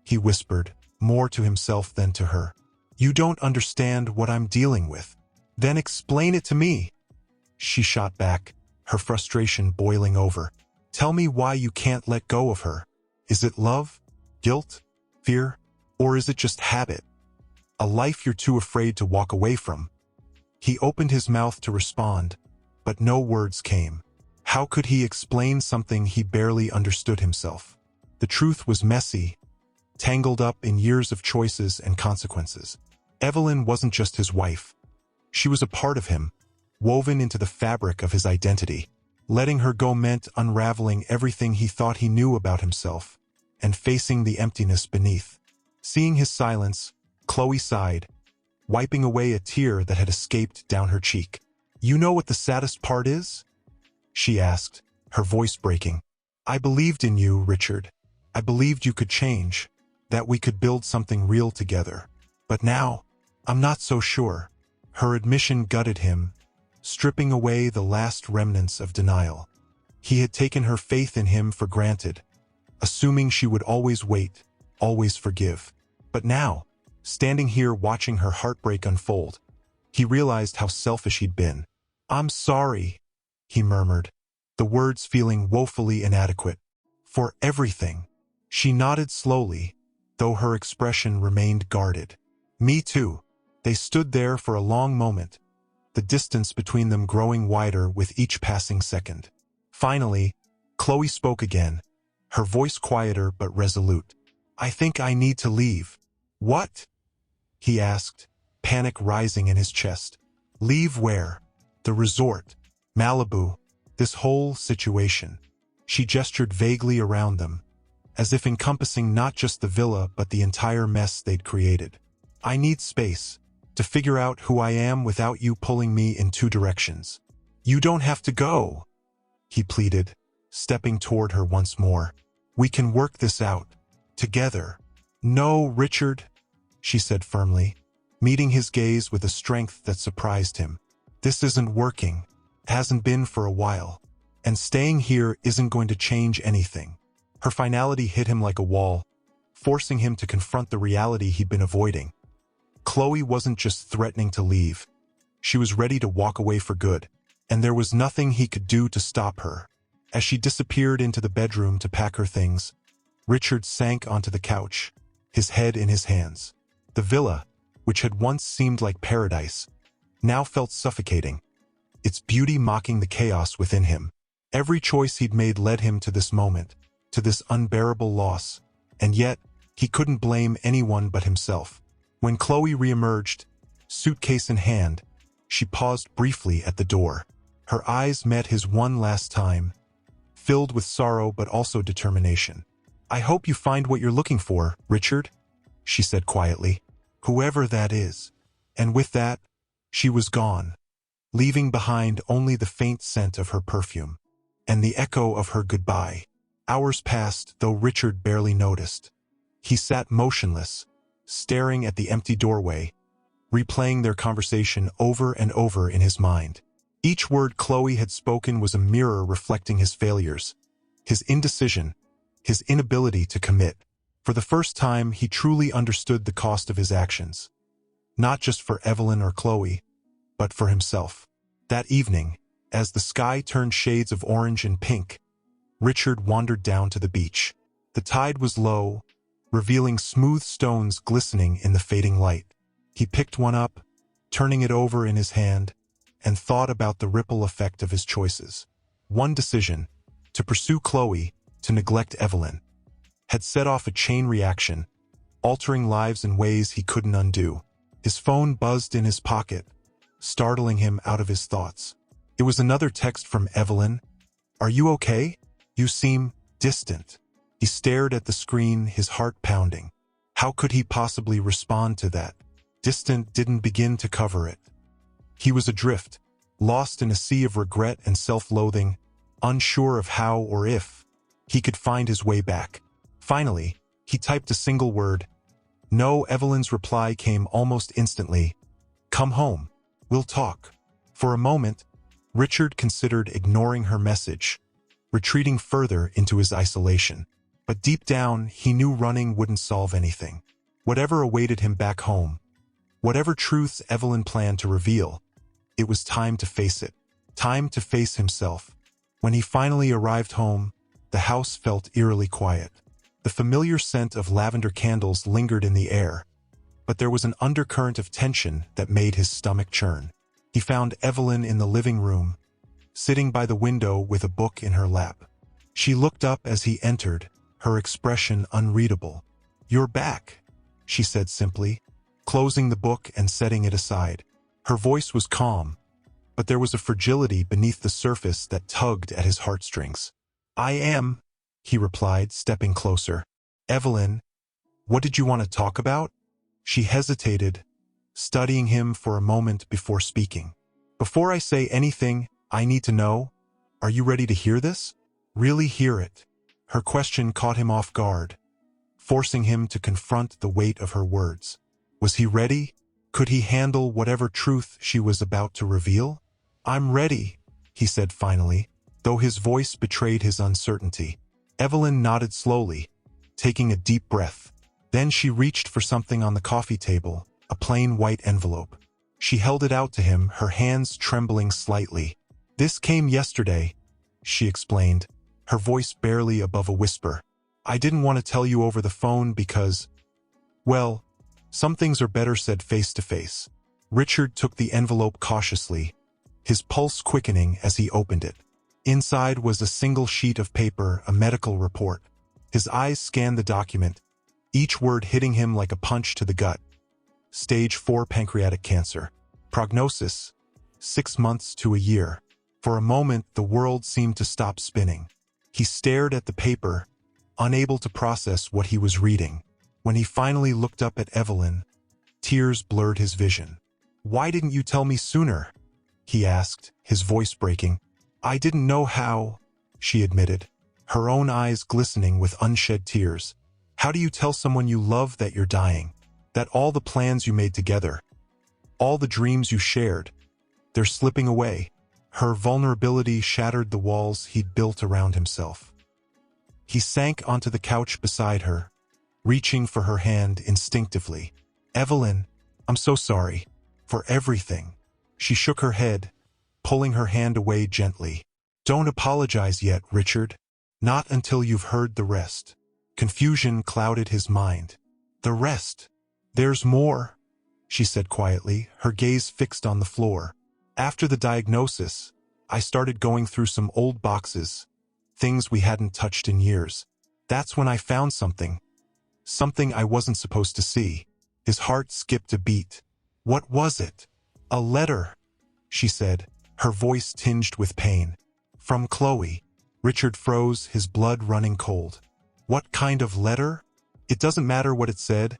he whispered, more to himself than to her. "You don't understand what I'm dealing with. Then explain it to me, she shot back, her frustration boiling over. Tell me why you can't let go of her. Is it love, guilt, fear, or is it just habit? A life you're too afraid to walk away from. He opened his mouth to respond, but no words came. How could he explain something he barely understood himself? The truth was messy, tangled up in years of choices and consequences. Evelyn wasn't just his wife. She was a part of him, woven into the fabric of his identity. Letting her go meant unraveling everything he thought he knew about himself and facing the emptiness beneath. Seeing his silence, Chloe sighed, wiping away a tear that had escaped down her cheek. You know what the saddest part is? She asked, her voice breaking. I believed in you, Richard. I believed you could change, that we could build something real together. But now, I'm not so sure. Her admission gutted him, stripping away the last remnants of denial. He had taken her faith in him for granted, assuming she would always wait, always forgive. But now, standing here watching her heartbreak unfold, he realized how selfish he'd been. I'm sorry, he murmured, the words feeling woefully inadequate. For everything. She nodded slowly, though her expression remained guarded. Me too. They stood there for a long moment, the distance between them growing wider with each passing second. Finally, Chloe spoke again, her voice quieter but resolute. I think I need to leave. What? He asked, panic rising in his chest. Leave where? The resort. Malibu. This whole situation. She gestured vaguely around them, as if encompassing not just the villa but the entire mess they'd created. I need space, to figure out who I am without you pulling me in two directions. You don't have to go, he pleaded, stepping toward her once more. We can work this out, together. No, Richard, she said firmly, meeting his gaze with a strength that surprised him. This isn't working, hasn't been for a while, and staying here isn't going to change anything. Her finality hit him like a wall, forcing him to confront the reality he'd been avoiding. Chloe wasn't just threatening to leave. She was ready to walk away for good, and there was nothing he could do to stop her. As she disappeared into the bedroom to pack her things, Richard sank onto the couch, his head in his hands. The villa, which had once seemed like paradise, now felt suffocating, its beauty mocking the chaos within him. Every choice he'd made led him to this moment, to this unbearable loss, and yet he couldn't blame anyone but himself. When Chloe reemerged, suitcase in hand, she paused briefly at the door. Her eyes met his one last time, filled with sorrow but also determination. I hope you find what you're looking for, Richard, she said quietly. Whoever that is. And with that, she was gone, leaving behind only the faint scent of her perfume, and the echo of her goodbye. Hours passed, though Richard barely noticed. He sat motionless, staring at the empty doorway, replaying their conversation over and over in his mind. Each word Chloe had spoken was a mirror reflecting his failures, his indecision, his inability to commit. For the first time, he truly understood the cost of his actions. Not just for Evelyn or Chloe, but for himself. That evening, as the sky turned shades of orange and pink, Richard wandered down to the beach. The tide was low, revealing smooth stones glistening in the fading light. He picked one up, turning it over in his hand, and thought about the ripple effect of his choices. One decision, to pursue Chloe, to neglect Evelyn, had set off a chain reaction, altering lives in ways he couldn't undo. His phone buzzed in his pocket, startling him out of his thoughts. It was another text from Evelyn. Are you okay? You seem distant. He stared at the screen, his heart pounding. How could he possibly respond to that? Distant didn't begin to cover it. He was adrift, lost in a sea of regret and self-loathing, unsure of how or if he could find his way back. Finally, he typed a single word. No. Evelyn's reply came almost instantly. Come home. We'll talk. For a moment, Richard considered ignoring her message, retreating further into his isolation. But deep down, he knew running wouldn't solve anything. Whatever awaited him back home, whatever truths Evelyn planned to reveal, It was time to face it. Time to face himself. When he finally arrived home, the house felt eerily quiet. The familiar scent of lavender candles lingered in the air, but there was an undercurrent of tension that made his stomach churn. He found Evelyn in the living room, sitting by the window with a book in her lap. She looked up as he entered, her expression unreadable. "You're back," she said simply, closing the book and setting it aside. Her voice was calm, but there was a fragility beneath the surface that tugged at his heartstrings. "I am," he replied, stepping closer. "Evelyn, what did you want to talk about?" She hesitated, studying him for a moment before speaking. "Before I say anything, I need to know, are you ready to hear this? Really hear it?" Her question caught him off guard, forcing him to confront the weight of her words. Was he ready? Could he handle whatever truth she was about to reveal? "I'm ready," he said finally, though his voice betrayed his uncertainty. Evelyn nodded slowly, taking a deep breath. Then she reached for something on the coffee table, a plain white envelope. She held it out to him, her hands trembling slightly. "This came yesterday," she explained, her voice barely above a whisper. "I didn't want to tell you over the phone because, well, some things are better said face to face." Richard took the envelope cautiously, his pulse quickening as he opened it. Inside was a single sheet of paper, a medical report. His eyes scanned the document, each word hitting him like a punch to the gut. Stage 4 pancreatic cancer. Prognosis: 6 months to a year. For a moment, the world seemed to stop spinning. He stared at the paper, unable to process what he was reading. When he finally looked up at Evelyn, tears blurred his vision. "Why didn't you tell me sooner?" he asked, his voice breaking. "I didn't know how," she admitted, her own eyes glistening with unshed tears. "How do you tell someone you love that you're dying? That all the plans you made together, all the dreams you shared, they're slipping away?" Her vulnerability shattered the walls he'd built around himself. He sank onto the couch beside her, reaching for her hand instinctively. "Evelyn, I'm so sorry. For everything." She shook her head, pulling her hand away gently. "Don't apologize yet, Richard. Not until you've heard the rest." Confusion clouded his mind. "The rest? There's more," she said quietly, her gaze fixed on the floor. "After the diagnosis, I started going through some old boxes, things we hadn't touched in years. That's when I found something. Something I wasn't supposed to see." His heart skipped a beat. "What was it?" "A letter," she said, her voice tinged with pain. "From Chloe." Richard froze, his blood running cold. "What kind of letter?" "It doesn't matter what it said,"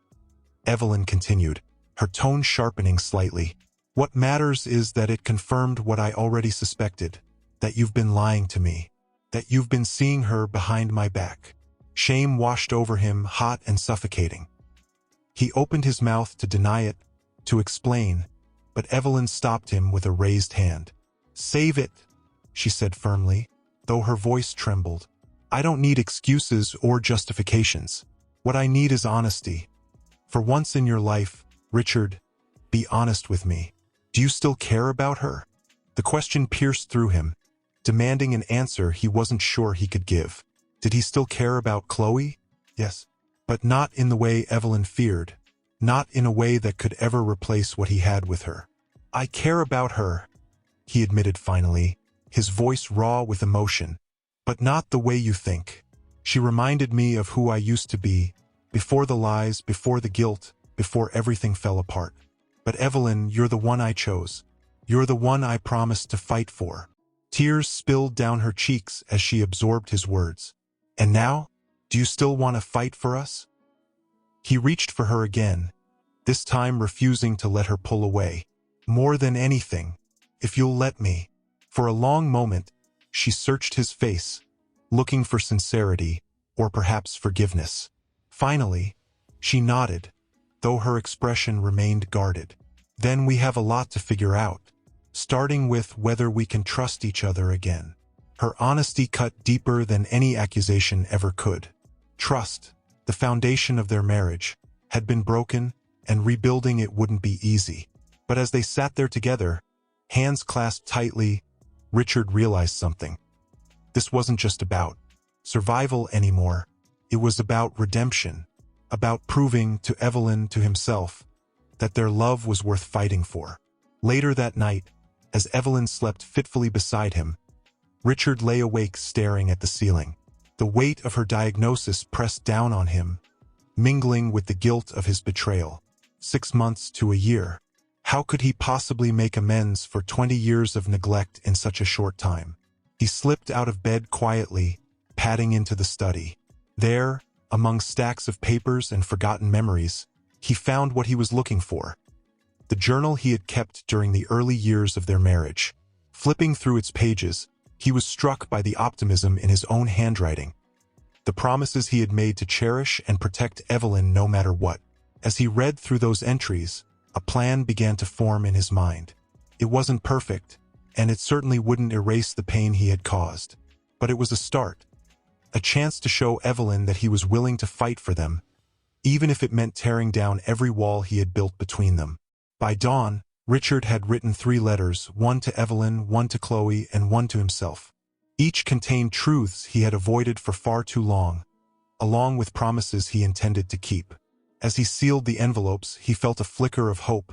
Evelyn continued, her tone sharpening slightly. "What matters is that it confirmed what I already suspected, that you've been lying to me, that you've been seeing her behind my back." Shame washed over him, hot and suffocating. He opened his mouth to deny it, to explain, but Evelyn stopped him with a raised hand. "Save it," she said firmly, though her voice trembled. "I don't need excuses or justifications. What I need is honesty. For once in your life, Richard, be honest with me. Do you still care about her?" The question pierced through him, demanding an answer he wasn't sure he could give. Did he still care about Chloe? Yes, but not in the way Evelyn feared, not in a way that could ever replace what he had with her. "I care about her," he admitted finally, his voice raw with emotion, "but not the way you think. She reminded me of who I used to be, before the lies, before the guilt, before everything fell apart. But Evelyn, you're the one I chose. You're the one I promised to fight for." Tears spilled down her cheeks as she absorbed his words. "And now, do you still want to fight for us?" He reached for her again, this time refusing to let her pull away. "More than anything, if you'll let me." For a long moment, she searched his face, looking for sincerity, or perhaps forgiveness. Finally, she nodded, though her expression remained guarded. "Then we have a lot to figure out, starting with whether we can trust each other again." Her honesty cut deeper than any accusation ever could. Trust, the foundation of their marriage, had been broken, and rebuilding it wouldn't be easy. But as they sat there together, Hands clasped tightly, Richard realized something. This wasn't just about survival anymore. It was about redemption, about proving to Evelyn, to himself, that their love was worth fighting for. Later that night, as Evelyn slept fitfully beside him, Richard lay awake staring at the ceiling. The weight of her diagnosis pressed down on him, mingling with the guilt of his betrayal. 6 months to a year. How could he possibly make amends for 20 years of neglect in such a short time? He slipped out of bed quietly, padding into the study. There, among stacks of papers and forgotten memories, he found what he was looking for. The journal he had kept during the early years of their marriage. Flipping through its pages, he was struck by the optimism in his own handwriting. The promises he had made to cherish and protect Evelyn no matter what. As he read through those entries, a plan began to form in his mind. It wasn't perfect, and it certainly wouldn't erase the pain he had caused. But it was a start. A chance to show Evelyn that he was willing to fight for them, even if it meant tearing down every wall he had built between them. By dawn, Richard had written 3 letters, one to Evelyn, one to Chloe, and one to himself. Each contained truths he had avoided for far too long, along with promises he intended to keep. As he sealed the envelopes, he felt a flicker of hope.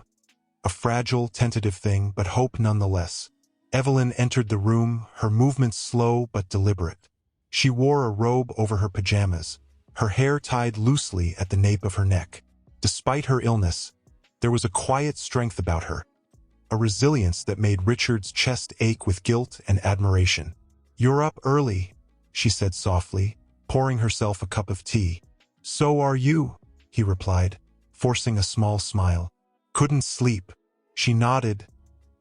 A fragile, tentative thing, but hope nonetheless. Evelyn entered the room, her movements slow but deliberate. She wore a robe over her pajamas, her hair tied loosely at the nape of her neck. Despite her illness, there was a quiet strength about her, a resilience that made Richard's chest ache with guilt and admiration. "You're up early," she said softly, pouring herself a cup of tea. "So are you," he replied, forcing a small smile. "Couldn't sleep." She nodded,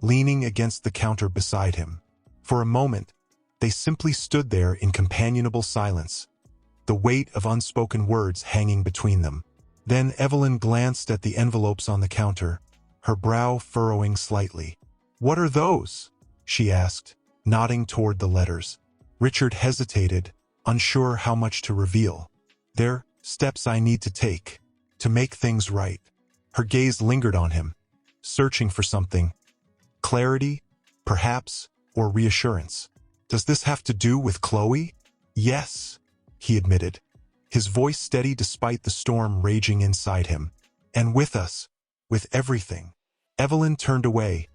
leaning against the counter beside him. For a moment, they simply stood there in companionable silence, the weight of unspoken words hanging between them. Then Evelyn glanced at the envelopes on the counter, her brow furrowing slightly. "What are those?" she asked, nodding toward the letters. Richard hesitated, unsure how much to reveal. "They're steps I need to take, to make things right." Her gaze lingered on him, searching for something. Clarity, perhaps, or reassurance. "Does this have to do with Chloe?" "Yes," he admitted, his voice steady despite the storm raging inside him. "And with us, with everything." Evelyn turned away,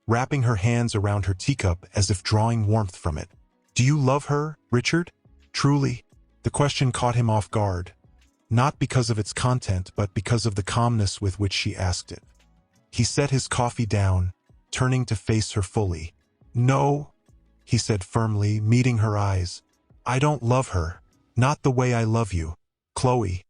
wrapping her hands around her teacup as if drawing warmth from it. "Do you love her, Richard? Truly?" The question caught him off guard, not because of its content but because of the calmness with which she asked it. He set his coffee down, turning to face her fully. "No," he said firmly, meeting her eyes. "I don't love her. Not the way I love you, Chloe.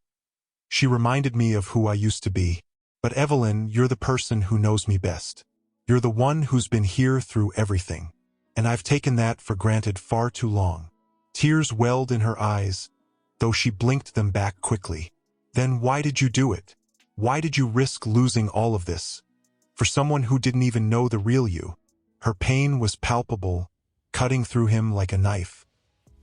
She reminded me of who I used to be. But Evelyn, you're the person who knows me best. You're the one who's been here through everything. And I've taken that for granted far too long." Tears welled in her eyes, though she blinked them back quickly. "Then why did you do it? Why did you risk losing all of this? For someone who didn't even know the real you." Her pain was palpable, cutting through him like a knife.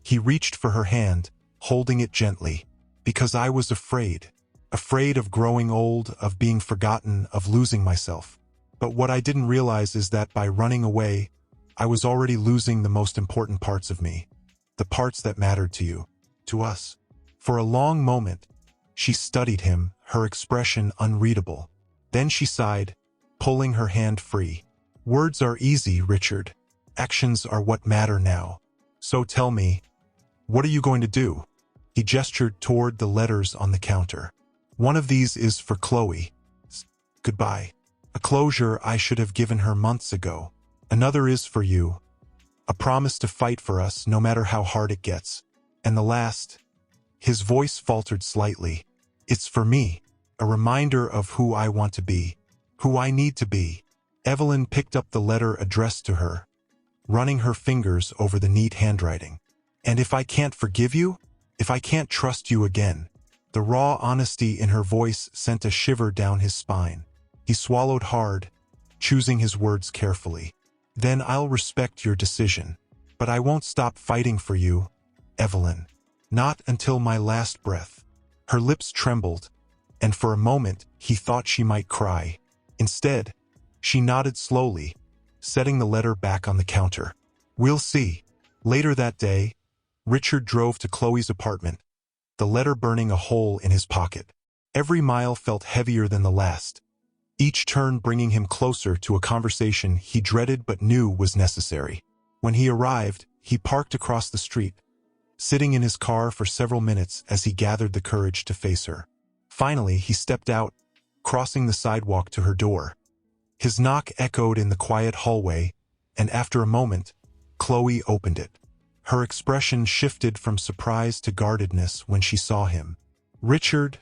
He reached for her hand, holding it gently. "Because I was afraid. Afraid of growing old, of being forgotten, of losing myself. But what I didn't realize is that by running away, I was already losing the most important parts of me. The parts that mattered to you, to us." For a long moment, she studied him, her expression unreadable. Then she sighed, pulling her hand free. "Words are easy, Richard. Actions are what matter now. So tell me, what are you going to do?" He gestured toward the letters on the counter. "One of these is for Chloe. Goodbye. A closure I should have given her months ago. Another is for you. A promise to fight for us no matter how hard it gets. And the last," his voice faltered slightly, "it's for me. A reminder of who I want to be, who I need to be." Evelyn picked up the letter addressed to her, running her fingers over the neat handwriting. "And if I can't forgive you? If I can't trust you again?" The raw honesty in her voice sent a shiver down his spine. He swallowed hard, choosing his words carefully. "Then I'll respect your decision. But I won't stop fighting for you, Evelyn. Not until my last breath." Her lips trembled, and for a moment he thought she might cry. Instead, she nodded slowly, setting the letter back on the counter. "We'll see." Later that day, Richard drove to Chloe's apartment, the letter burning a hole in his pocket. Every mile felt heavier than the last, each turn bringing him closer to a conversation he dreaded but knew was necessary. When he arrived, he parked across the street, sitting in his car for several minutes as he gathered the courage to face her. Finally, he stepped out, crossing the sidewalk to her door. His knock echoed in the quiet hallway, and after a moment, Chloe opened it. Her expression shifted from surprise to guardedness when she saw him. "Richard,"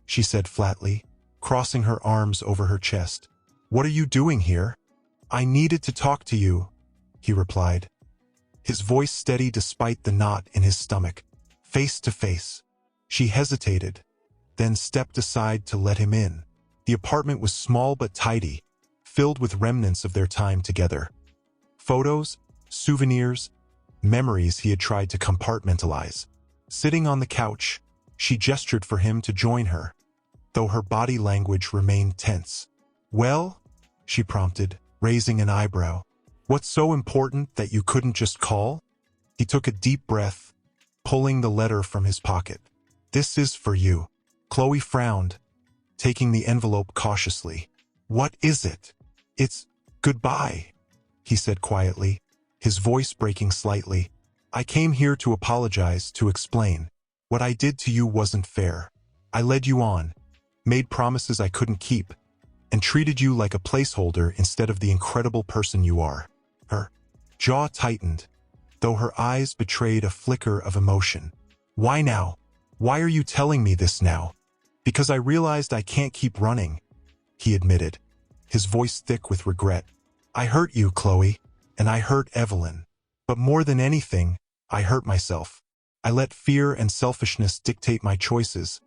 she said flatly, crossing her arms over her chest. "What are you doing here?" "I needed to talk to you," he replied, his voice steady despite the knot in his stomach. Face to face. She hesitated, then stepped aside to let him in. The apartment was small but tidy, filled with remnants of their time together. Photos, souvenirs, memories he had tried to compartmentalize. Sitting on the couch, she gestured for him to join her, though her body language remained tense. "Well?" she prompted, raising an eyebrow. "What's so important that you couldn't just call?" He took a deep breath, pulling the letter from his pocket. "This is for you." Chloe frowned, taking the envelope cautiously. "What is it?" "It's goodbye," he said quietly, his voice breaking slightly. "I came here to apologize, to explain. What I did to you wasn't fair. I led you on, made promises I couldn't keep, and treated you like a placeholder instead of the incredible person you are." Her jaw tightened, though her eyes betrayed a flicker of emotion. "Why now? Why are you telling me this now?" "Because I realized I can't keep running," he admitted, his voice thick with regret. "I hurt you, Chloe, and I hurt Evelyn. But more than anything, I hurt myself. I let fear and selfishness dictate my choices,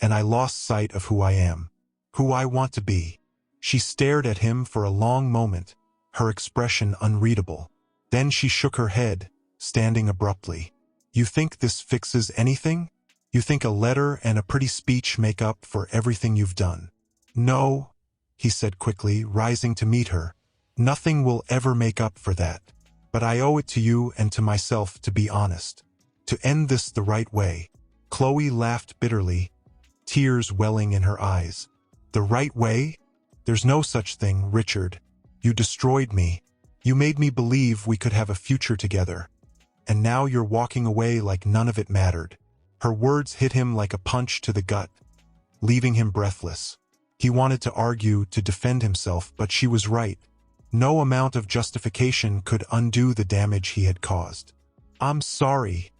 and I lost sight of who I am, who I want to be." She stared at him for a long moment, her expression unreadable. Then she shook her head, standing abruptly. "You think this fixes anything? You think a letter and a pretty speech make up for everything you've done?" "No," he said quickly, rising to meet her. "Nothing will ever make up for that. But I owe it to you and to myself to be honest, to end this the right way." Chloe laughed bitterly, tears welling in her eyes. "The right way? There's no such thing, Richard. You destroyed me. You made me believe we could have a future together. And now you're walking away like none of it mattered." Her words hit him like a punch to the gut, leaving him breathless. He wanted to argue, to defend himself, but she was right. No amount of justification could undo the damage he had caused. "I'm sorry,"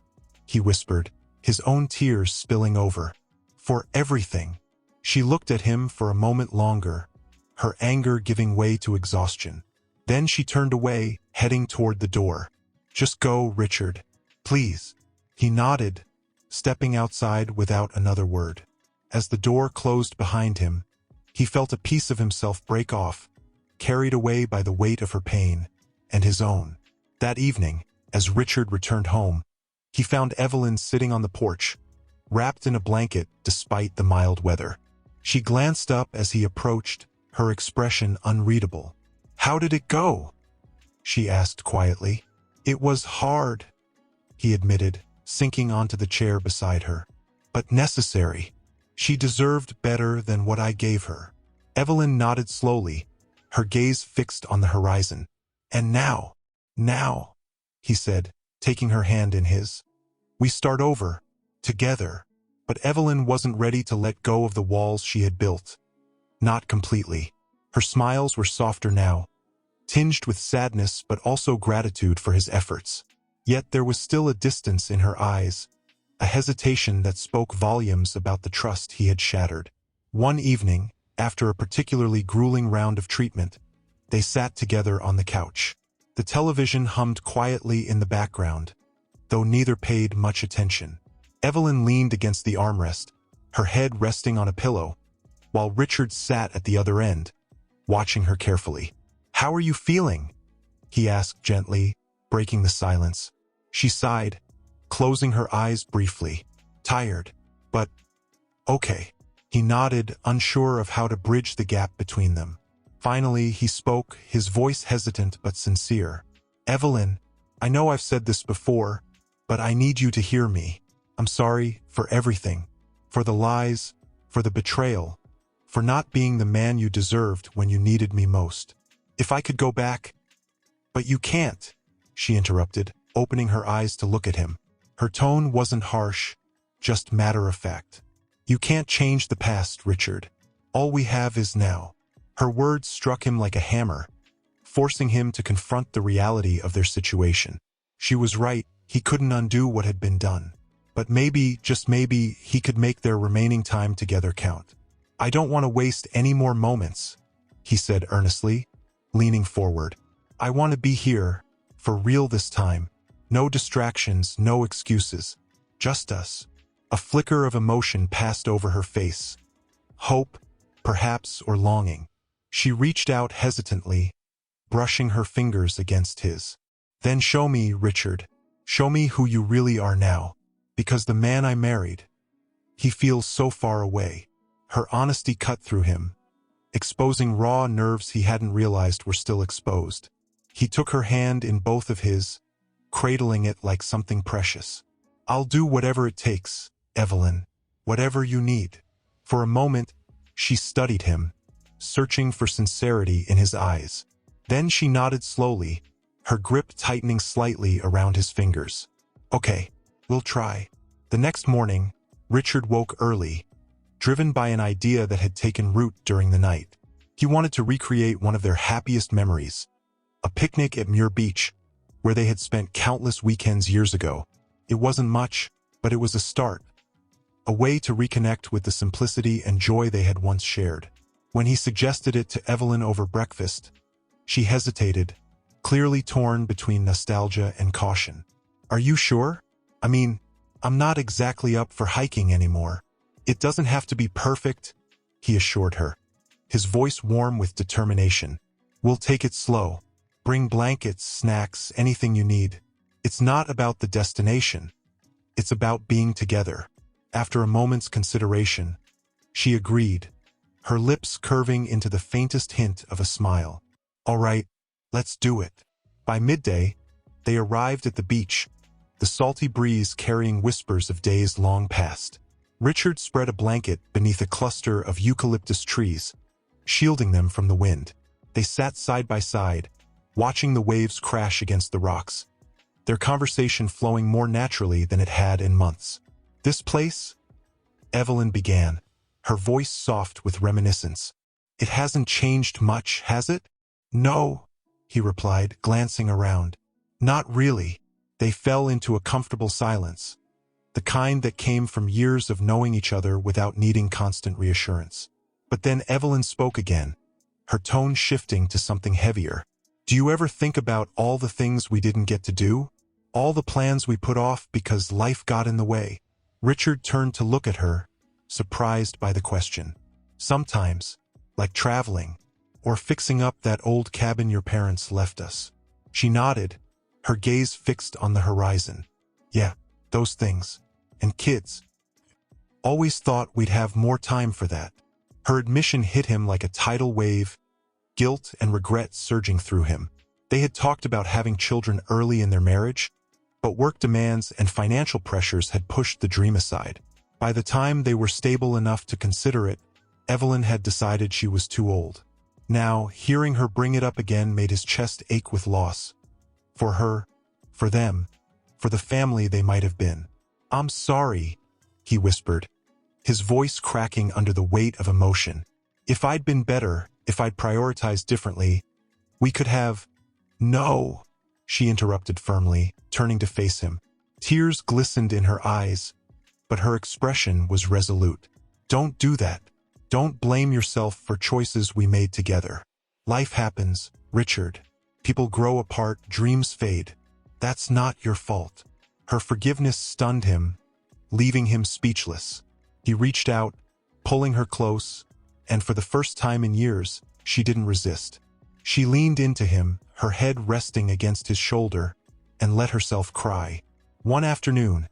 he whispered, his own tears spilling over. "For everything." She looked at him for a moment longer, her anger giving way to exhaustion. Then she turned away, heading toward the door. "Just go, Richard. Please." He nodded, stepping outside without another word. As the door closed behind him, he felt a piece of himself break off, carried away by the weight of her pain and his own. That evening, as Richard returned home, he found Evelyn sitting on the porch, wrapped in a blanket despite the mild weather. She glanced up as he approached, her expression unreadable. "How did it go?" she asked quietly. "It was hard," he admitted, sinking onto the chair beside her. "But necessary. She deserved better than what I gave her." Evelyn nodded slowly, her gaze fixed on the horizon. "And now, he said, taking her hand in his. "We start over, together." But Evelyn wasn't ready to let go of the walls she had built. Not completely. Her smiles were softer now, tinged with sadness but also gratitude for his efforts. Yet there was still a distance in her eyes, a hesitation that spoke volumes about the trust he had shattered. One evening, after a particularly grueling round of treatment, they sat together on the couch. The television hummed quietly in the background, though neither paid much attention. Evelyn leaned against the armrest, her head resting on a pillow, while Richard sat at the other end, watching her carefully. "How are you feeling?" he asked gently, breaking the silence. She sighed, closing her eyes briefly. "Tired, but okay." He nodded, unsure of how to bridge the gap between them. Finally, he spoke, his voice hesitant but sincere. "Evelyn, I know I've said this before, but I need you to hear me. I'm sorry for everything. For the lies, for the betrayal, for not being the man you deserved when you needed me most. If I could go back—" "But you can't," she interrupted, opening her eyes to look at him. Her tone wasn't harsh, just matter-of-fact. "You can't change the past, Richard. All we have is now." Her words struck him like a hammer, forcing him to confront the reality of their situation. She was right, he couldn't undo what had been done. But maybe, just maybe, he could make their remaining time together count. "I don't want to waste any more moments," he said earnestly, leaning forward. "I want to be here, for real this time. No distractions, no excuses. Just us." A flicker of emotion passed over her face. Hope, perhaps, or longing. She reached out hesitantly, brushing her fingers against his. "Then show me, Richard. Show me who you really are now. Because the man I married, he feels so far away." Her honesty cut through him, exposing raw nerves he hadn't realized were still exposed. He took her hand in both of his, cradling it like something precious. "I'll do whatever it takes, Evelyn. Whatever you need." For a moment, she studied him, searching for sincerity in his eyes. Then she nodded slowly, her grip tightening slightly around his fingers. "Okay, we'll try." The next morning, Richard woke early, driven by an idea that had taken root during the night. He wanted to recreate one of their happiest memories, a picnic at Muir Beach, where they had spent countless weekends years ago. It wasn't much, but it was a start, a way to reconnect with the simplicity and joy they had once shared. When he suggested it to Evelyn over breakfast, she hesitated, clearly torn between nostalgia and caution. "Are you sure? I mean, I'm not exactly up for hiking anymore." "It doesn't have to be perfect," he assured her, his voice warm with determination. "We'll take it slow. Bring blankets, snacks, anything you need. It's not about the destination. It's about being together." After a moment's consideration, she agreed, her lips curving into the faintest hint of a smile. "All right, let's do it." By midday, they arrived at the beach, the salty breeze carrying whispers of days long past. Richard spread a blanket beneath a cluster of eucalyptus trees, shielding them from the wind. They sat side by side, watching the waves crash against the rocks, their conversation flowing more naturally than it had in months. "This place?" Evelyn began, her voice soft with reminiscence. "It hasn't changed much, has it?" "No," he replied, glancing around. "Not really." They fell into a comfortable silence, the kind that came from years of knowing each other without needing constant reassurance. But then Evelyn spoke again, her tone shifting to something heavier. "Do you ever think about all the things we didn't get to do? All the plans we put off because life got in the way?" Richard turned to look at her, surprised by the question. "Sometimes, like traveling, or fixing up that old cabin your parents left us." She nodded, her gaze fixed on the horizon. "Yeah, those things. And kids. Always thought we'd have more time for that." Her admission hit him like a tidal wave, guilt and regret surging through him. They had talked about having children early in their marriage, but work demands and financial pressures had pushed the dream aside. By the time they were stable enough to consider it, Evelyn had decided she was too old. Now, hearing her bring it up again made his chest ache with loss. For her, for them, for the family they might have been. "I'm sorry," he whispered, his voice cracking under the weight of emotion. "If I'd been better, if I'd prioritized differently, we could have—" "No," she interrupted firmly, turning to face him. Tears glistened in her eyes, but her expression was resolute. "Don't do that. Don't blame yourself for choices we made together. Life happens, Richard. People grow apart, dreams fade. That's not your fault." Her forgiveness stunned him, leaving him speechless. He reached out, pulling her close, and for the first time in years, she didn't resist. She leaned into him, her head resting against his shoulder, and let herself cry. One afternoon,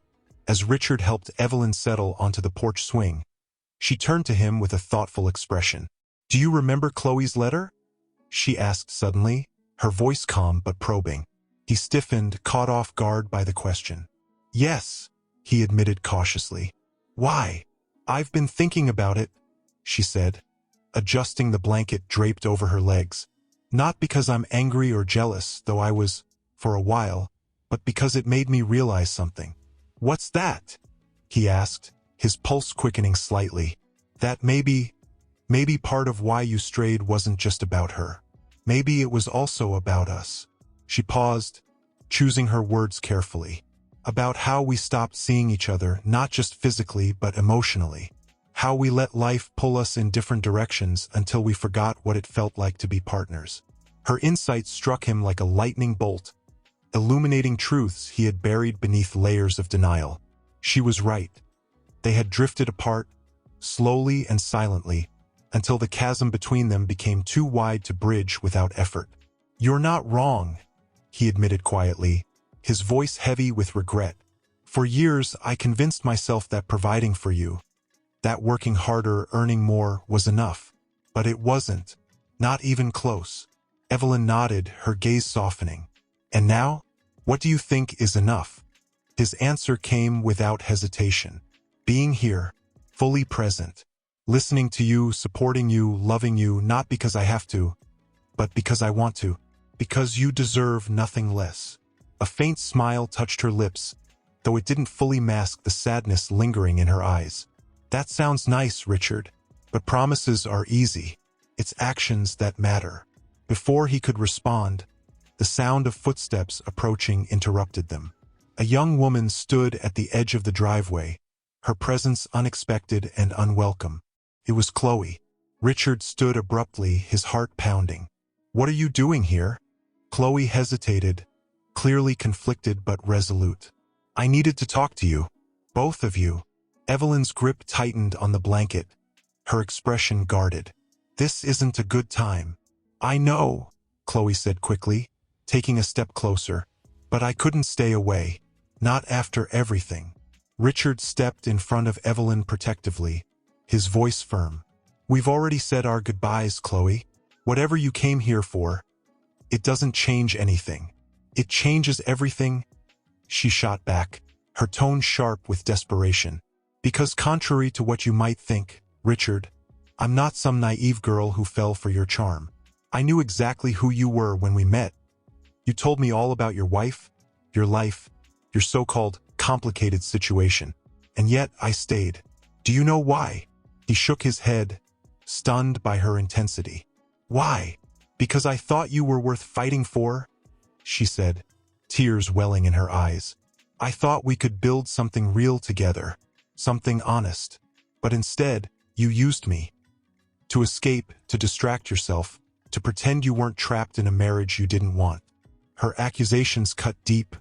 as Richard helped Evelyn settle onto the porch swing, she turned to him with a thoughtful expression. "Do you remember Chloe's letter? she asked suddenly, her voice calm but probing. He stiffened, caught off guard by the question. Yes, he admitted cautiously. Why? I've been thinking about it, she said, adjusting the blanket draped over her legs. Not because I'm angry or jealous, though I was, for a while, but because it made me realize something. What's that? He asked, his pulse quickening slightly. That maybe part of why you strayed wasn't just about her. Maybe it was also about us. She paused, choosing her words carefully. About how we stopped seeing each other, not just physically but emotionally. How we let life pull us in different directions until we forgot what it felt like to be partners. Her insight struck him like a lightning bolt, illuminating truths he had buried beneath layers of denial. She was right. They had drifted apart, slowly and silently, until the chasm between them became too wide to bridge without effort. You're not wrong, he admitted quietly, his voice heavy with regret. For years, I convinced myself that providing for you, that working harder, earning more, was enough. But it wasn't. Not even close. Evelyn nodded, her gaze softening. And now? What do you think is enough? His answer came without hesitation. Being here, fully present, listening to you, supporting you, loving you, not because I have to, but because I want to, because you deserve nothing less. A faint smile touched her lips, though it didn't fully mask the sadness lingering in her eyes. That sounds nice, Richard, but promises are easy. It's actions that matter. Before he could respond, the sound of footsteps approaching interrupted them. A young woman stood at the edge of the driveway, her presence unexpected and unwelcome. It was Chloe. Richard stood abruptly, his heart pounding. What are you doing here? Chloe hesitated, clearly conflicted but resolute. I needed to talk to you. Both of you. Evelyn's grip tightened on the blanket, her expression guarded. This isn't a good time. I know, Chloe said quickly, taking a step closer. But I couldn't stay away. Not after everything. Richard stepped in front of Evelyn protectively, his voice firm. We've already said our goodbyes, Chloe. Whatever you came here for, it doesn't change anything. It changes everything, she shot back, her tone sharp with desperation. Because contrary to what you might think, Richard, I'm not some naive girl who fell for your charm. I knew exactly who you were when we met. You told me all about your wife, your life, your so-called complicated situation. And yet I stayed. Do you know why? He shook his head, stunned by her intensity. Why? Because I thought you were worth fighting for, she said, tears welling in her eyes. I thought we could build something real together. Something honest. But instead, you used me. To escape, to distract yourself, to pretend you weren't trapped in a marriage you didn't want. Her accusations cut deep,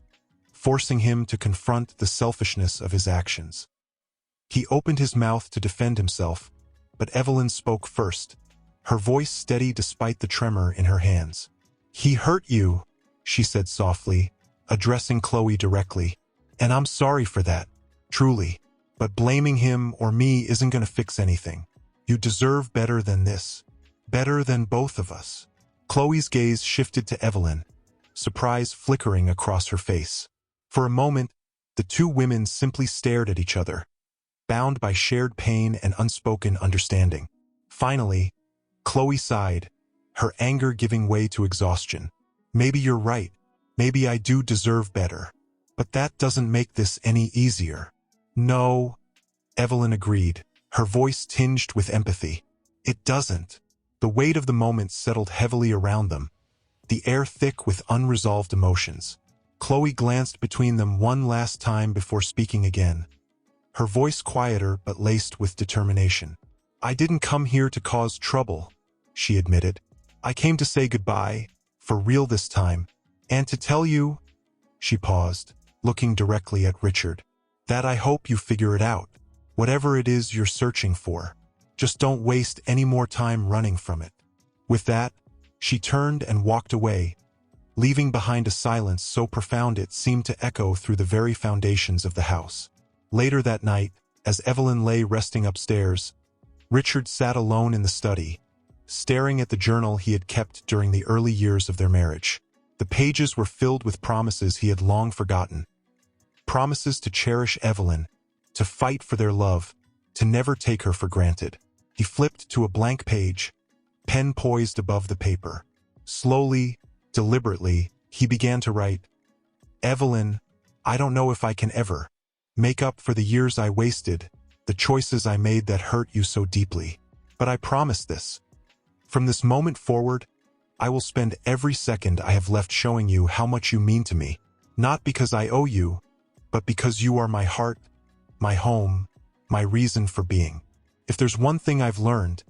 forcing him to confront the selfishness of his actions. He opened his mouth to defend himself, but Evelyn spoke first, her voice steady despite the tremor in her hands. He hurt you, she said softly, addressing Chloe directly. And I'm sorry for that, truly. But blaming him or me isn't going to fix anything. You deserve better than this. Better than both of us. Chloe's gaze shifted to Evelyn, surprise flickering across her face. For a moment, the two women simply stared at each other, bound by shared pain and unspoken understanding. Finally, Chloe sighed, her anger giving way to exhaustion. Maybe you're right. Maybe I do deserve better. But that doesn't make this any easier. No, Evelyn agreed, her voice tinged with empathy. It doesn't. The weight of the moment settled heavily around them, the air thick with unresolved emotions. Chloe glanced between them one last time before speaking again, her voice quieter but laced with determination. I didn't come here to cause trouble, she admitted. I came to say goodbye, for real this time, and to tell you, she paused, looking directly at Richard, that I hope you figure it out. Whatever it is you're searching for, just don't waste any more time running from it. With that, she turned and walked away, leaving behind a silence so profound it seemed to echo through the very foundations of the house. Later that night, as Evelyn lay resting upstairs, Richard sat alone in the study, staring at the journal he had kept during the early years of their marriage. The pages were filled with promises he had long forgotten. Promises to cherish Evelyn, to fight for their love, to never take her for granted. He flipped to a blank page, pen poised above the paper. Slowly, deliberately, he began to write, "Evelyn, I don't know if I can ever make up for the years I wasted, the choices I made that hurt you so deeply. But I promise this. From this moment forward, I will spend every second I have left showing you how much you mean to me, not because I owe you, but because you are my heart, my home, my reason for being. If there's one thing I've learned,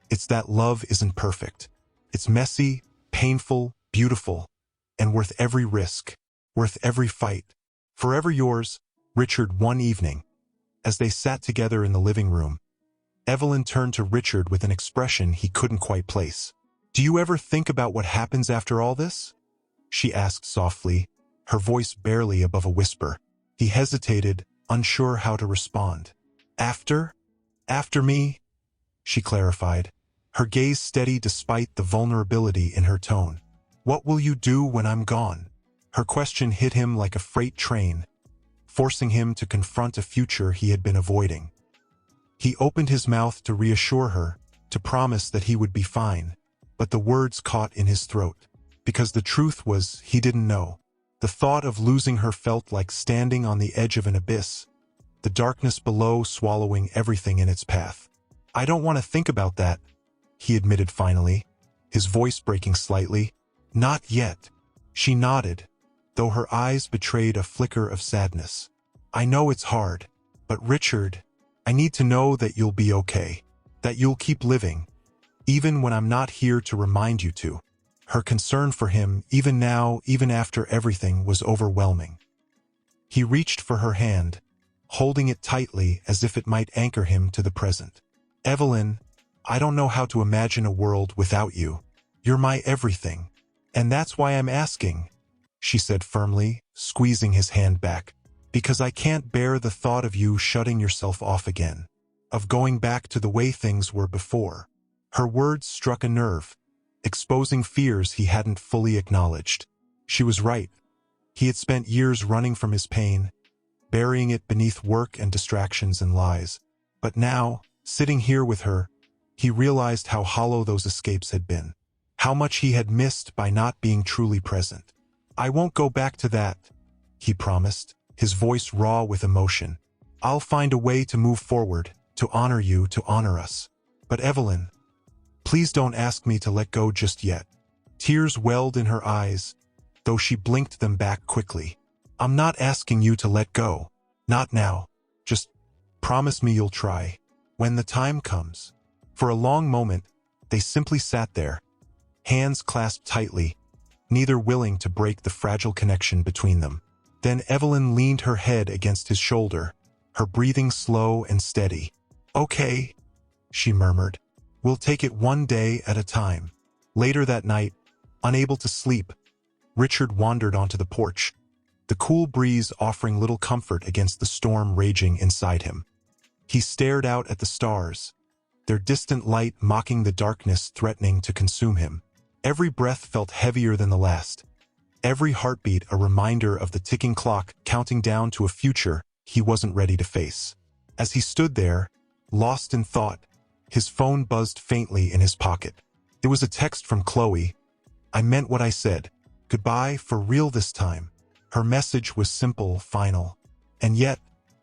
it's that love isn't perfect. It's messy, painful, beautiful, and worth every risk, worth every fight. Forever yours, Richard." One evening, as they sat together in the living room, Evelyn turned to Richard with an expression he couldn't quite place. "Do you ever think about what happens after all this?" she asked softly, her voice barely above a whisper. He hesitated, unsure how to respond. After me?" she clarified, her gaze steady despite the vulnerability in her tone. "What will you do when I'm gone?" Her question hit him like a freight train, forcing him to confront a future he had been avoiding. He opened his mouth to reassure her, to promise that he would be fine, but the words caught in his throat, because the truth was he didn't know. The thought of losing her felt like standing on the edge of an abyss, the darkness below swallowing everything in its path. "I don't want to think about that," he admitted finally, his voice breaking slightly. "Not yet." She nodded, though her eyes betrayed a flicker of sadness. "I know it's hard, but Richard, I need to know that you'll be okay, that you'll keep living, even when I'm not here to remind you to." Her concern for him, even now, even after everything, was overwhelming. He reached for her hand, holding it tightly as if it might anchor him to the present. "Evelyn, I don't know how to imagine a world without you. You're my everything. And that's why I'm asking," she said firmly, squeezing his hand back. "Because I can't bear the thought of you shutting yourself off again, of going back to the way things were before." Her words struck a nerve, exposing fears he hadn't fully acknowledged. She was right. He had spent years running from his pain, burying it beneath work and distractions and lies. But now, sitting here with her, he realized how hollow those escapes had been, how much he had missed by not being truly present. "I won't go back to that," he promised, his voice raw with emotion. "I'll find a way to move forward, to honor you, to honor us. But Evelyn, please don't ask me to let go just yet." Tears welled in her eyes, though she blinked them back quickly. "I'm not asking you to let go. Not now. Just promise me you'll try, when the time comes." For a long moment, they simply sat there, hands clasped tightly, neither willing to break the fragile connection between them. Then Evelyn leaned her head against his shoulder, her breathing slow and steady. "Okay," she murmured. "We'll take it one day at a time." Later that night, unable to sleep, Richard wandered onto the porch, the cool breeze offering little comfort against the storm raging inside him. He stared out at the stars, their distant light mocking the darkness threatening to consume him. Every breath felt heavier than the last, every heartbeat a reminder of the ticking clock counting down to a future he wasn't ready to face. As he stood there, lost in thought, his phone buzzed faintly in his pocket. It was a text from Chloe. "I meant what I said. Goodbye, for real this time." Her message was simple, final, and yet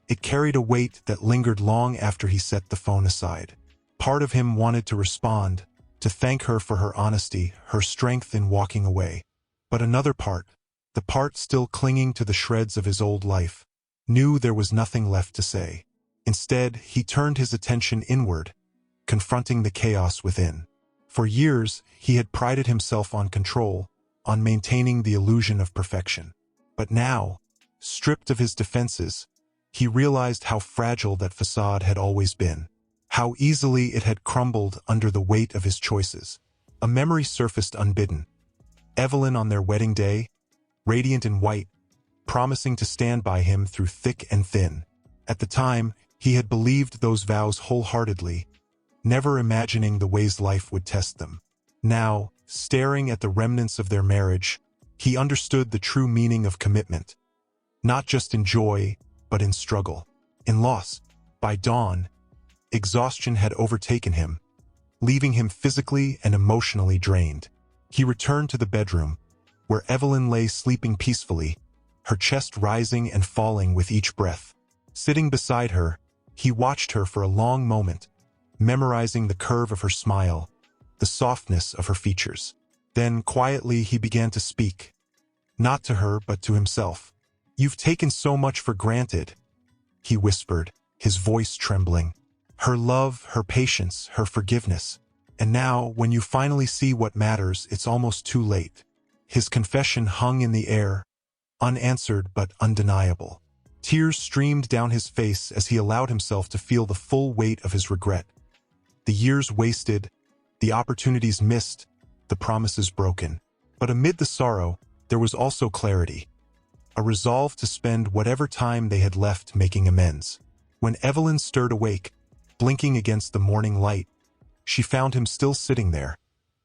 it carried a weight that lingered long after he set the phone aside. Part of him wanted to respond, to thank her for her honesty, her strength in walking away. But another part, the part still clinging to the shreds of his old life, knew there was nothing left to say. Instead, he turned his attention inward, confronting the chaos within. For years, he had prided himself on control, on maintaining the illusion of perfection. But now, stripped of his defenses, he realized how fragile that facade had always been, how easily it had crumbled under the weight of his choices. A memory surfaced unbidden. Evelyn on their wedding day, radiant in white, promising to stand by him through thick and thin. At the time, he had believed those vows wholeheartedly, never imagining the ways life would test them. Now, staring at the remnants of their marriage, he understood the true meaning of commitment. Not just in joy, but in struggle, in loss. By dawn, exhaustion had overtaken him, leaving him physically and emotionally drained. He returned to the bedroom, where Evelyn lay sleeping peacefully, her chest rising and falling with each breath. Sitting beside her, he watched her for a long moment, memorizing the curve of her smile, the softness of her features. Then, quietly, he began to speak. Not to her, but to himself. "You've taken so much for granted," he whispered, his voice trembling. "Her love, her patience, her forgiveness. And now, when you finally see what matters, it's almost too late." His confession hung in the air, unanswered but undeniable. Tears streamed down his face as he allowed himself to feel the full weight of his regret. The years wasted, the opportunities missed, the promises broken. But amid the sorrow, there was also clarity, a resolve to spend whatever time they had left making amends. When Evelyn stirred awake, blinking against the morning light, she found him still sitting there,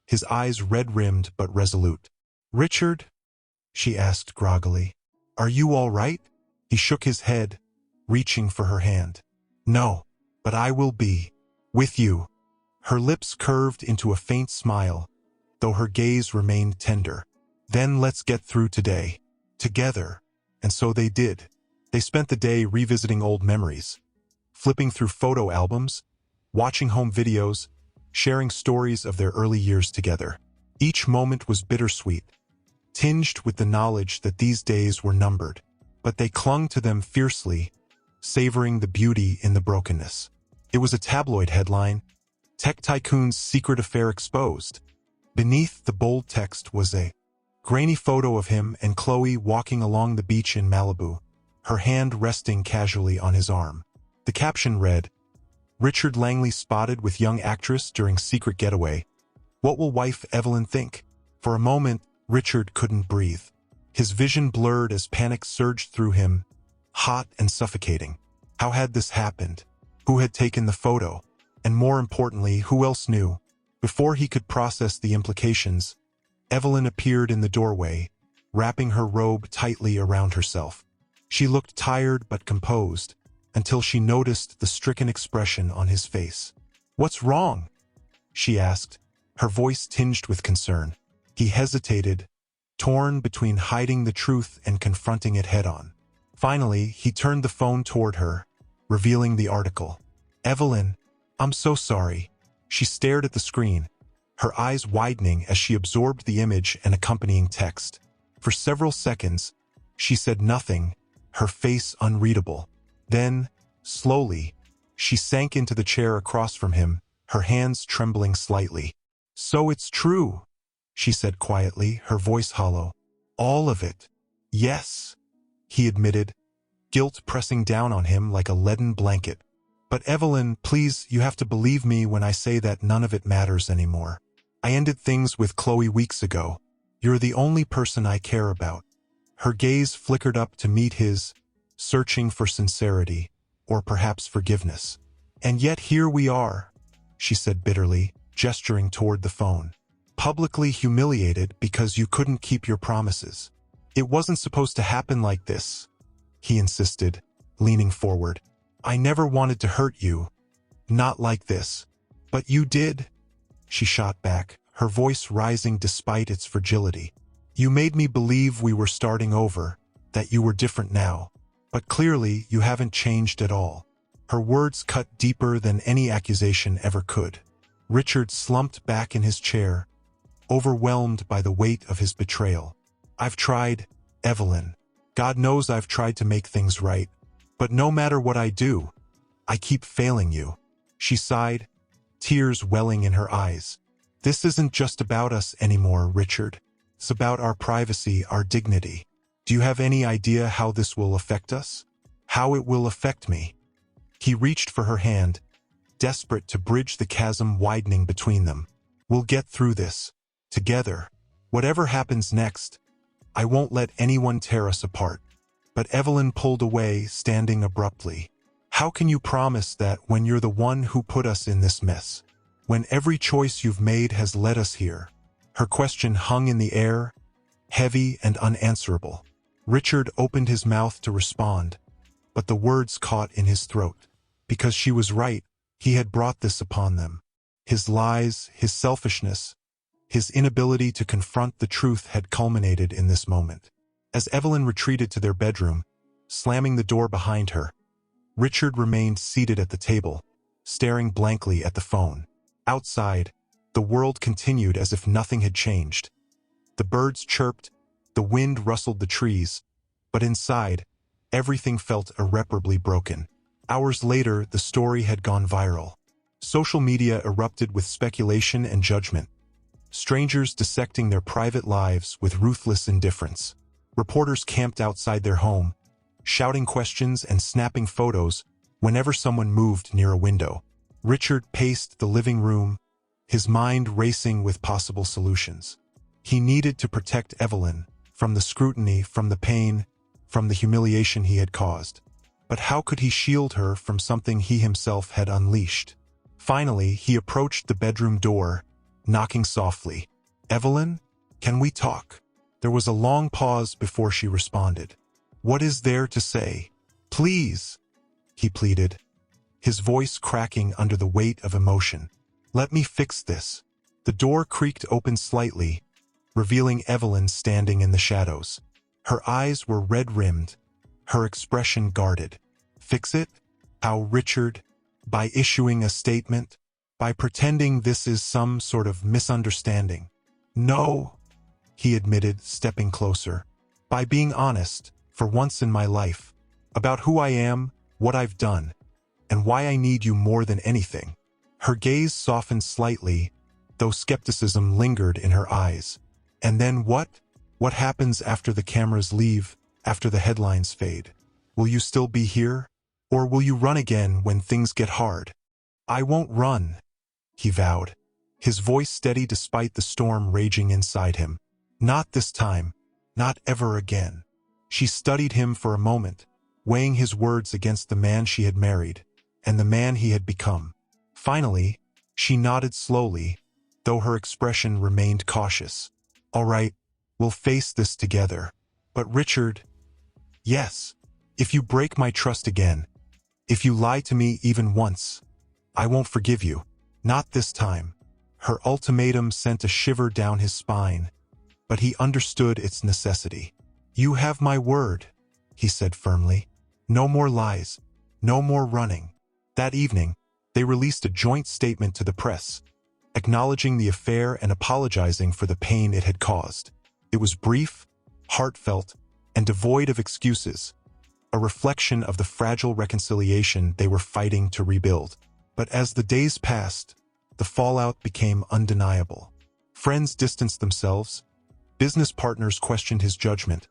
his eyes red-rimmed but resolute. "Richard?" she asked groggily. "Are you all right?" He shook his head, reaching for her hand. "No, but I will be. With you." Her lips curved into a faint smile, though her gaze remained tender. "Then let's get through today. Together." And so they did. They spent the day revisiting old memories, flipping through photo albums, watching home videos, sharing stories of their early years together. Each moment was bittersweet, tinged with the knowledge that these days were numbered. But they clung to them fiercely, savoring the beauty in the brokenness. It was a tabloid headline, "Tech Tycoon's Secret Affair Exposed." Beneath the bold text was a grainy photo of him and Chloe walking along the beach in Malibu, her hand resting casually on his arm. The caption read, "Richard Langley spotted with young actress during secret getaway. What will wife Evelyn think?" For a moment, Richard couldn't breathe. His vision blurred as panic surged through him, hot and suffocating. How had this happened? Who had taken the photo? And more importantly, who else knew? Before he could process the implications, Evelyn appeared in the doorway, wrapping her robe tightly around herself. She looked tired but composed, until she noticed the stricken expression on his face. "What's wrong?" she asked, her voice tinged with concern. He hesitated, torn between hiding the truth and confronting it head-on. Finally, he turned the phone toward her, revealing the article. "Evelyn, I'm so sorry." She stared at the screen, her eyes widening as she absorbed the image and accompanying text. For several seconds, she said nothing, her face unreadable. Then, slowly, she sank into the chair across from him, her hands trembling slightly. "So it's true," she said quietly, her voice hollow. "All of it." "Yes," he admitted, guilt pressing down on him like a leaden blanket. "But Evelyn, please, you have to believe me when I say that none of it matters anymore. I ended things with Chloe weeks ago. You're the only person I care about." Her gaze flickered up to meet his, searching for sincerity, or perhaps forgiveness. "And yet here we are," she said bitterly, gesturing toward the phone. "Publicly humiliated because you couldn't keep your promises. It wasn't supposed to happen like this," he insisted, leaning forward. "I never wanted to hurt you. Not like this." "But you did," she shot back, her voice rising despite its fragility. "You made me believe we were starting over, that you were different now. But clearly you haven't changed at all." Her words cut deeper than any accusation ever could. Richard slumped back in his chair, overwhelmed by the weight of his betrayal. "I've tried, Evelyn. God knows I've tried to make things right. But no matter what I do, I keep failing you." She sighed, tears welling in her eyes. "This isn't just about us anymore, Richard. It's about our privacy, our dignity. Do you have any idea how this will affect us? How it will affect me?" He reached for her hand, desperate to bridge the chasm widening between them. "We'll get through this. Together. Whatever happens next, I won't let anyone tear us apart." But Evelyn pulled away, standing abruptly. "How can you promise that when you're the one who put us in this mess?" when every choice you've made has led us here?" Her question hung in the air, heavy and unanswerable. Richard opened his mouth to respond, but the words caught in his throat. Because she was right, he had brought this upon them. His lies, his selfishness, his inability to confront the truth had culminated in this moment. As Evelyn retreated to their bedroom, slamming the door behind her, Richard remained seated at the table, staring blankly at the phone. Outside, the world continued as if nothing had changed. The birds chirped, the wind rustled the trees, but inside, everything felt irreparably broken. Hours later, the story had gone viral. Social media erupted with speculation and judgment, strangers dissecting their private lives with ruthless indifference. Reporters camped outside their home, shouting questions and snapping photos whenever someone moved near a window. Richard paced the living room, his mind racing with possible solutions. He needed to protect Evelyn from the scrutiny, from the pain, from the humiliation he had caused. But how could he shield her from something he himself had unleashed? Finally, he approached the bedroom door, knocking softly. "Evelyn, can we talk?" There was a long pause before she responded. "What is there to say?" "Please," he pleaded, his voice cracking under the weight of emotion. "Let me fix this." The door creaked open slightly, revealing Evelyn standing in the shadows. Her eyes were red-rimmed, her expression guarded. "Fix it? How, Richard? By issuing a statement? By pretending this is some sort of misunderstanding?" "No," he admitted, stepping closer. "By being honest, for once in my life, about who I am, what I've done, and why I need you more than anything." Her gaze softened slightly, though skepticism lingered in her eyes. "And then what? What happens after the cameras leave, after the headlines fade? Will you still be here? Or will you run again when things get hard?" "I won't run," he vowed, his voice steady despite the storm raging inside him. "Not this time, not ever again." She studied him for a moment, weighing his words against the man she had married, and the man he had become. Finally, she nodded slowly, though her expression remained cautious. "All right, we'll face this together. But Richard, yes, if you break my trust again, if you lie to me even once, I won't forgive you. Not this time." Her ultimatum sent a shiver down his spine, but he understood its necessity. "You have my word," he said firmly. "No more lies, no more running." That evening, they released a joint statement to the press, acknowledging the affair and apologizing for the pain it had caused. It was brief, heartfelt, and devoid of excuses, a reflection of the fragile reconciliation they were fighting to rebuild. But as the days passed, the fallout became undeniable. Friends distanced themselves, business partners questioned his judgment,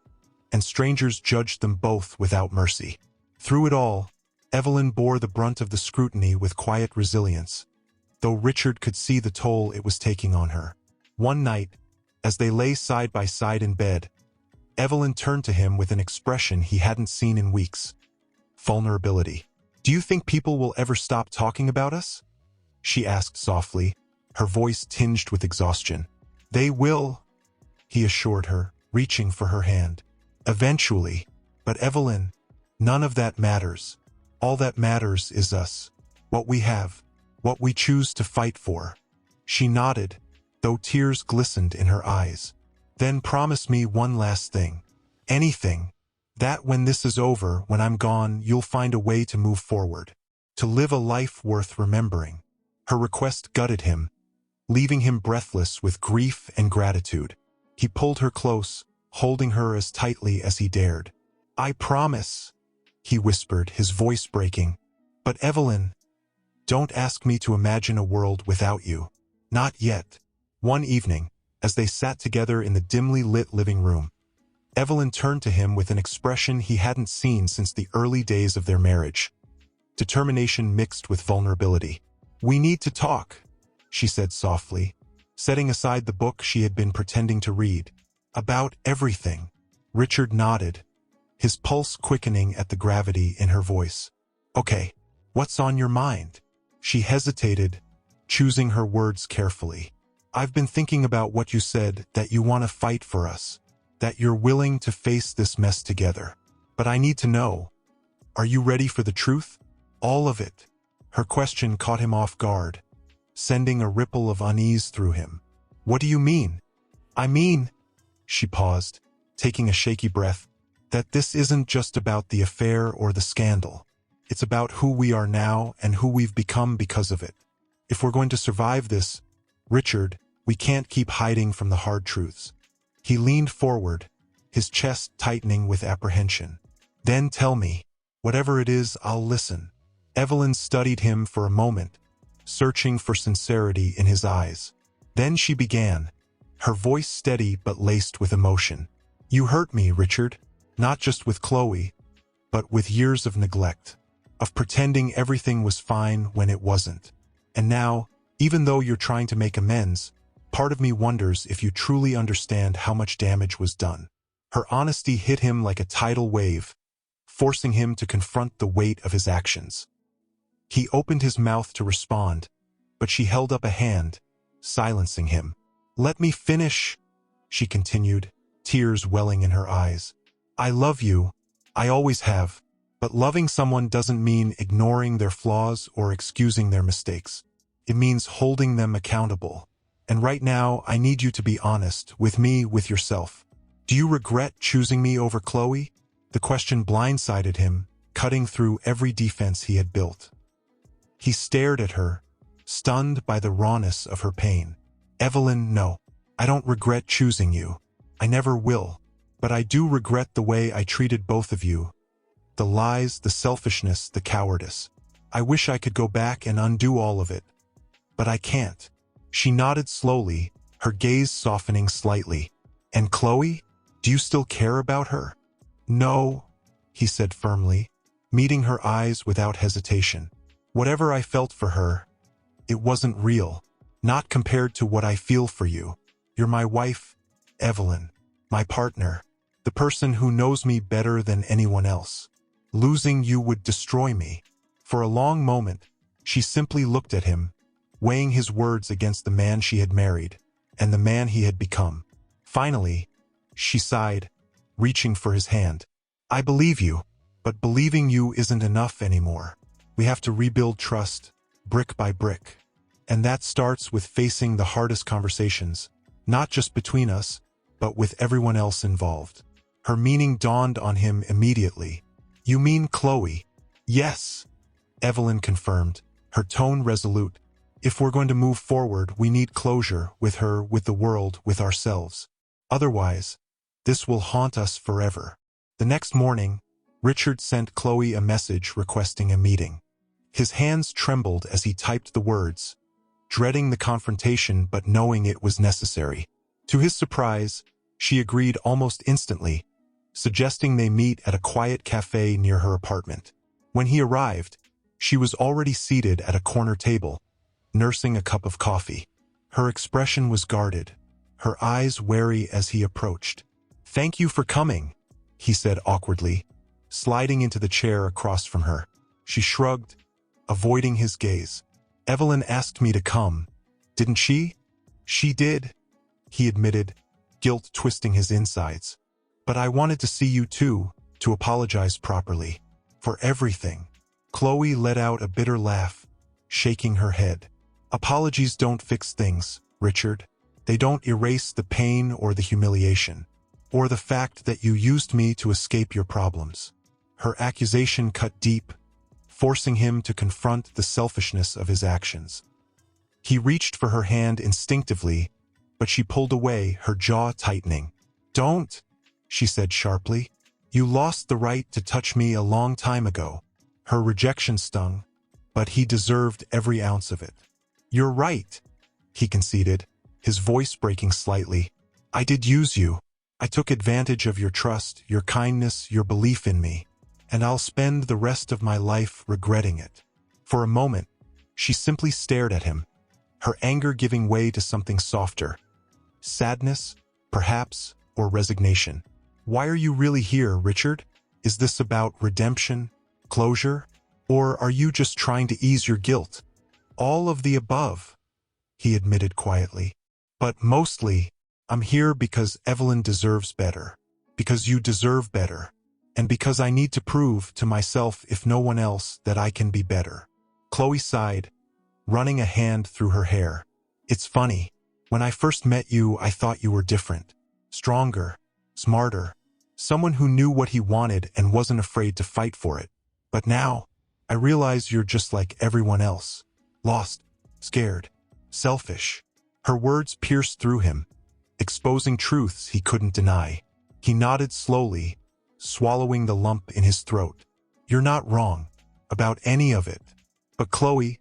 and strangers judged them both without mercy. Through it all, Evelyn bore the brunt of the scrutiny with quiet resilience, though Richard could see the toll it was taking on her. One night, as they lay side by side in bed, Evelyn turned to him with an expression he hadn't seen in weeks. Vulnerability. "Do you think people will ever stop talking about us?" she asked softly, her voice tinged with exhaustion. "They will," he assured her, reaching for her hand. "Eventually. But Evelyn, none of that matters. All that matters is us. What we have. What we choose to fight for." She nodded, though tears glistened in her eyes. "Then promise me one last thing. Anything. That when this is over, when I'm gone, you'll find a way to move forward. To live a life worth remembering." Her request gutted him, leaving him breathless with grief and gratitude. He pulled her close, holding her as tightly as he dared. "I promise," he whispered, his voice breaking. "But Evelyn, don't ask me to imagine a world without you. Not yet." One evening, as they sat together in the dimly lit living room, Evelyn turned to him with an expression he hadn't seen since the early days of their marriage. Determination mixed with vulnerability. "We need to talk," she said softly, setting aside the book she had been pretending to read. "About everything." Richard nodded, his pulse quickening at the gravity in her voice. "Okay, what's on your mind?" She hesitated, choosing her words carefully. "I've been thinking about what you said, that you want to fight for us, that you're willing to face this mess together. But I need to know, are you ready for the truth? All of it?" Her question caught him off guard, sending a ripple of unease through him. "What do you mean?" "I mean," she paused, taking a shaky breath, "that this isn't just about the affair or the scandal. It's about who we are now and who we've become because of it. If we're going to survive this, Richard, we can't keep hiding from the hard truths." He leaned forward, his chest tightening with apprehension. "Then tell me. Whatever it is, I'll listen." Evelyn studied him for a moment, searching for sincerity in his eyes. Then she began, her voice steady but laced with emotion. "You hurt me, Richard, not just with Chloe, but with years of neglect, of pretending everything was fine when it wasn't. And now, even though you're trying to make amends, part of me wonders if you truly understand how much damage was done." Her honesty hit him like a tidal wave, forcing him to confront the weight of his actions. He opened his mouth to respond, but she held up a hand, silencing him. "Let me finish," she continued, tears welling in her eyes. "I love you. I always have. But loving someone doesn't mean ignoring their flaws or excusing their mistakes. It means holding them accountable. And right now, I need you to be honest with me, with yourself. Do you regret choosing me over Chloe?" The question blindsided him, cutting through every defense he had built. He stared at her, stunned by the rawness of her pain. "Evelyn, no. I don't regret choosing you. I never will. But I do regret the way I treated both of you. The lies, the selfishness, the cowardice. I wish I could go back and undo all of it. But I can't." She nodded slowly, her gaze softening slightly. "And Chloe? Do you still care about her?" "No," he said firmly, meeting her eyes without hesitation. "Whatever I felt for her, it wasn't real. Not compared to what I feel for you. You're my wife, Evelyn, my partner, the person who knows me better than anyone else. Losing you would destroy me." For a long moment, she simply looked at him, weighing his words against the man she had married, and the man he had become. Finally, she sighed, reaching for his hand. "I believe you, but believing you isn't enough anymore. We have to rebuild trust, brick by brick. And that starts with facing the hardest conversations, not just between us, but with everyone else involved." Her meaning dawned on him immediately. "You mean Chloe?" "Yes," Evelyn confirmed, her tone resolute. "If we're going to move forward, we need closure with her, with the world, with ourselves. Otherwise, this will haunt us forever." The next morning, Richard sent Chloe a message requesting a meeting. His hands trembled as he typed the words, dreading the confrontation but knowing it was necessary. To his surprise, she agreed almost instantly, suggesting they meet at a quiet cafe near her apartment. When he arrived, she was already seated at a corner table, nursing a cup of coffee. Her expression was guarded, her eyes wary as he approached. "Thank you for coming," he said awkwardly, sliding into the chair across from her. She shrugged, avoiding his gaze. "Evelyn asked me to come, didn't she?" "She did," he admitted, guilt twisting his insides. "But I wanted to see you too, to apologize properly. For everything." Chloe let out a bitter laugh, shaking her head. "Apologies don't fix things, Richard. They don't erase the pain or the humiliation, or the fact that you used me to escape your problems." Her accusation cut deep, forcing him to confront the selfishness of his actions. He reached for her hand instinctively, but she pulled away, her jaw tightening. "Don't," she said sharply. "You lost the right to touch me a long time ago." Her rejection stung, but he deserved every ounce of it. "You're right," he conceded, his voice breaking slightly. "I did use you. I took advantage of your trust, your kindness, your belief in me, and I'll spend the rest of my life regretting it." For a moment, she simply stared at him, her anger giving way to something softer. Sadness, perhaps, or resignation. "Why are you really here, Richard? Is this about redemption, closure, or are you just trying to ease your guilt?" "All of the above," he admitted quietly. But mostly, I'm here because Evelyn deserves better. Because you deserve better. And because I need to prove to myself, if no one else, that I can be better. Chloe sighed, running a hand through her hair. It's funny. When I first met you, I thought you were different. Stronger. Smarter. Someone who knew what he wanted and wasn't afraid to fight for it. But now, I realize you're just like everyone else. Lost. Scared. Selfish. Her words pierced through him, exposing truths he couldn't deny. He nodded slowly, swallowing the lump in his throat. You're not wrong about any of it. But Chloe,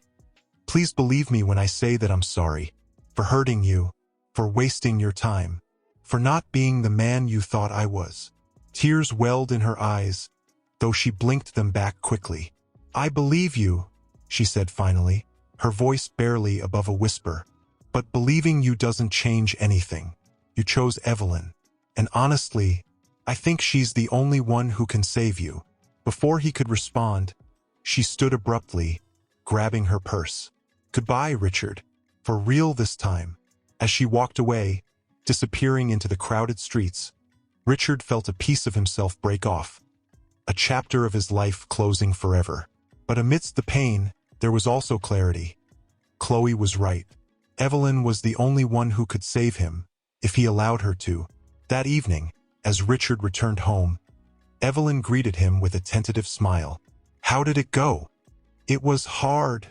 please believe me when I say that I'm sorry for hurting you, for wasting your time, for not being the man you thought I was. Tears welled in her eyes, though she blinked them back quickly. I believe you, she said finally, her voice barely above a whisper. But believing you doesn't change anything. You chose Evelyn. And honestly, I think she's the only one who can save you. Before he could respond, she stood abruptly, grabbing her purse. Goodbye, Richard. For real this time. As she walked away, disappearing into the crowded streets, Richard felt a piece of himself break off. A chapter of his life closing forever. But amidst the pain, there was also clarity. Chloe was right. Evelyn was the only one who could save him, if he allowed her to. That evening, as Richard returned home, Evelyn greeted him with a tentative smile. How did it go? It was hard,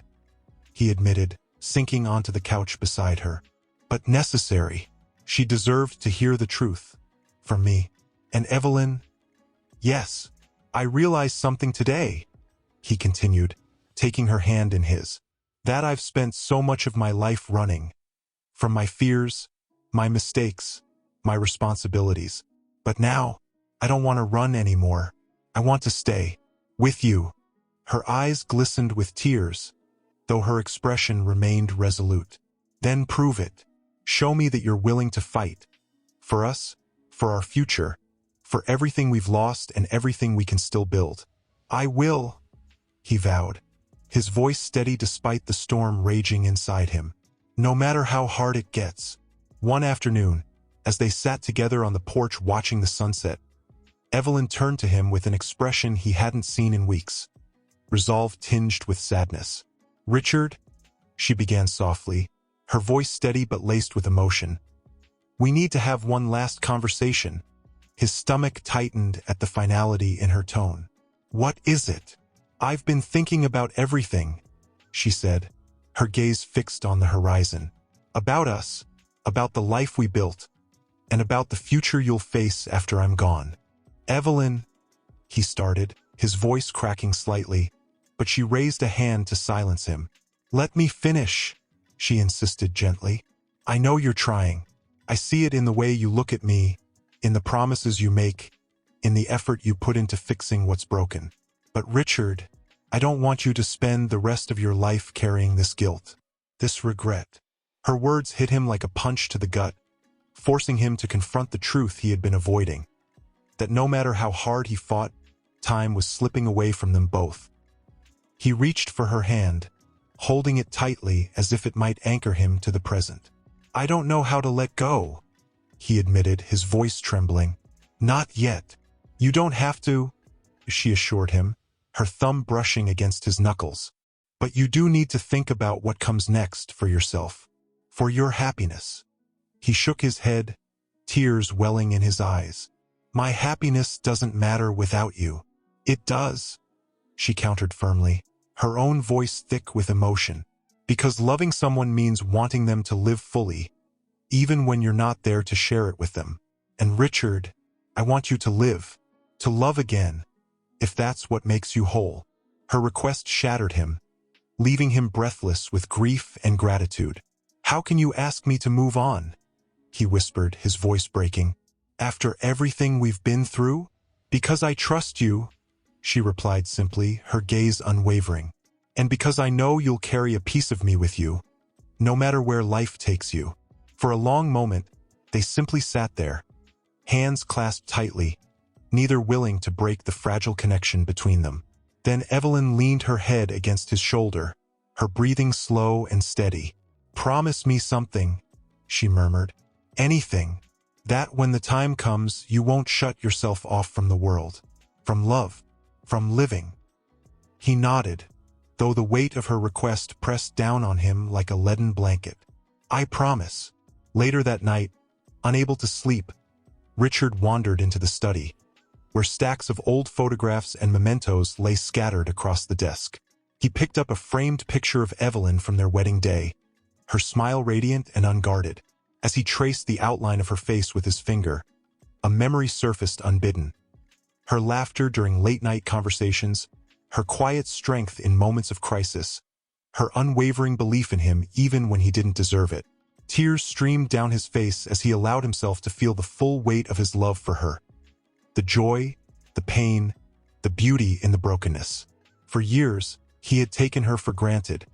he admitted, sinking onto the couch beside her. But necessary. She deserved to hear the truth. From me. And Evelyn? Yes, I realized something today, he continued, taking her hand in his. That I've spent so much of my life running. From my fears, my mistakes, my responsibilities. But now, I don't want to run anymore. I want to stay. With you. Her eyes glistened with tears, though her expression remained resolute. Then prove it. Show me that you're willing to fight. For us, for our future, for everything we've lost and everything we can still build. I will, he vowed, his voice steady despite the storm raging inside him. No matter how hard it gets. One afternoon, as they sat together on the porch watching the sunset, Evelyn turned to him with an expression he hadn't seen in weeks. Resolve tinged with sadness. Richard, she began softly, her voice steady but laced with emotion. We need to have one last conversation. His stomach tightened at the finality in her tone. What is it? I've been thinking about everything, she said, her gaze fixed on the horizon. About us, about the life we built, and about the future you'll face after I'm gone. Evelyn, he started, his voice cracking slightly, but she raised a hand to silence him. Let me finish, she insisted gently. I know you're trying. I see it in the way you look at me, in the promises you make, in the effort you put into fixing what's broken. But Richard, I don't want you to spend the rest of your life carrying this guilt, this regret. Her words hit him like a punch to the gut, forcing him to confront the truth he had been avoiding. That no matter how hard he fought, time was slipping away from them both. He reached for her hand, holding it tightly as if it might anchor him to the present. I don't know how to let go, he admitted, his voice trembling. Not yet. You don't have to, she assured him, her thumb brushing against his knuckles. But you do need to think about what comes next for yourself, for your happiness. He shook his head, tears welling in his eyes. My happiness doesn't matter without you. It does, she countered firmly, her own voice thick with emotion. Because loving someone means wanting them to live fully, even when you're not there to share it with them. And Richard, I want you to live, to love again, if that's what makes you whole. Her request shattered him, leaving him breathless with grief and gratitude. How can you ask me to move on? He whispered, his voice breaking. After everything we've been through? Because I trust you, she replied simply, her gaze unwavering. And because I know you'll carry a piece of me with you, no matter where life takes you. For a long moment, they simply sat there, hands clasped tightly, neither willing to break the fragile connection between them. Then Evelyn leaned her head against his shoulder, her breathing slow and steady. Promise me something, she murmured. Anything. That when the time comes, you won't shut yourself off from the world, from love, from living. He nodded, though the weight of her request pressed down on him like a leaden blanket. I promise. Later that night, unable to sleep, Richard wandered into the study, where stacks of old photographs and mementos lay scattered across the desk. He picked up a framed picture of Evelyn from their wedding day, her smile radiant and unguarded. As he traced the outline of her face with his finger, a memory surfaced unbidden. Her laughter during late-night conversations, her quiet strength in moments of crisis, her unwavering belief in him even when he didn't deserve it. Tears streamed down his face as he allowed himself to feel the full weight of his love for her. The joy, the pain, the beauty in the brokenness. For years, he had taken her for granted,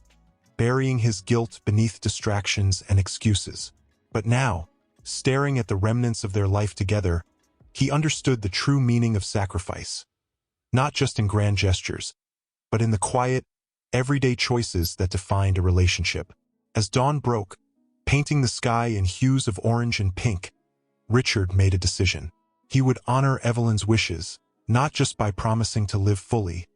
burying his guilt beneath distractions and excuses. But now, staring at the remnants of their life together, he understood the true meaning of sacrifice. Not just in grand gestures, but in the quiet, everyday choices that defined a relationship. As dawn broke, painting the sky in hues of orange and pink, Richard made a decision. He would honor Evelyn's wishes, not just by promising to live fully,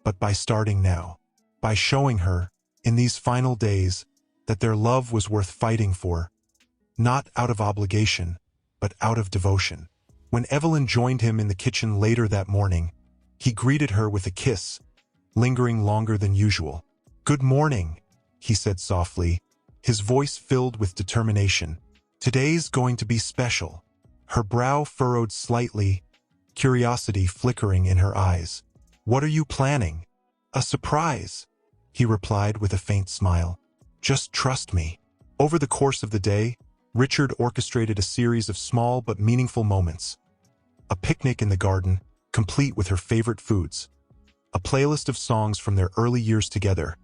but by starting now, by showing her, in these final days, that their love was worth fighting for, not out of obligation, but out of devotion. When Evelyn joined him in the kitchen later that morning, he greeted her with a kiss, lingering longer than usual. Good morning, he said softly, his voice filled with determination. Today's going to be special. Her brow furrowed slightly, curiosity flickering in her eyes. What are you planning? A surprise, he replied with a faint smile. Just trust me. Over the course of the day, Richard orchestrated a series of small but meaningful moments. A picnic in the garden, complete with her favorite foods. A playlist of songs from their early years together.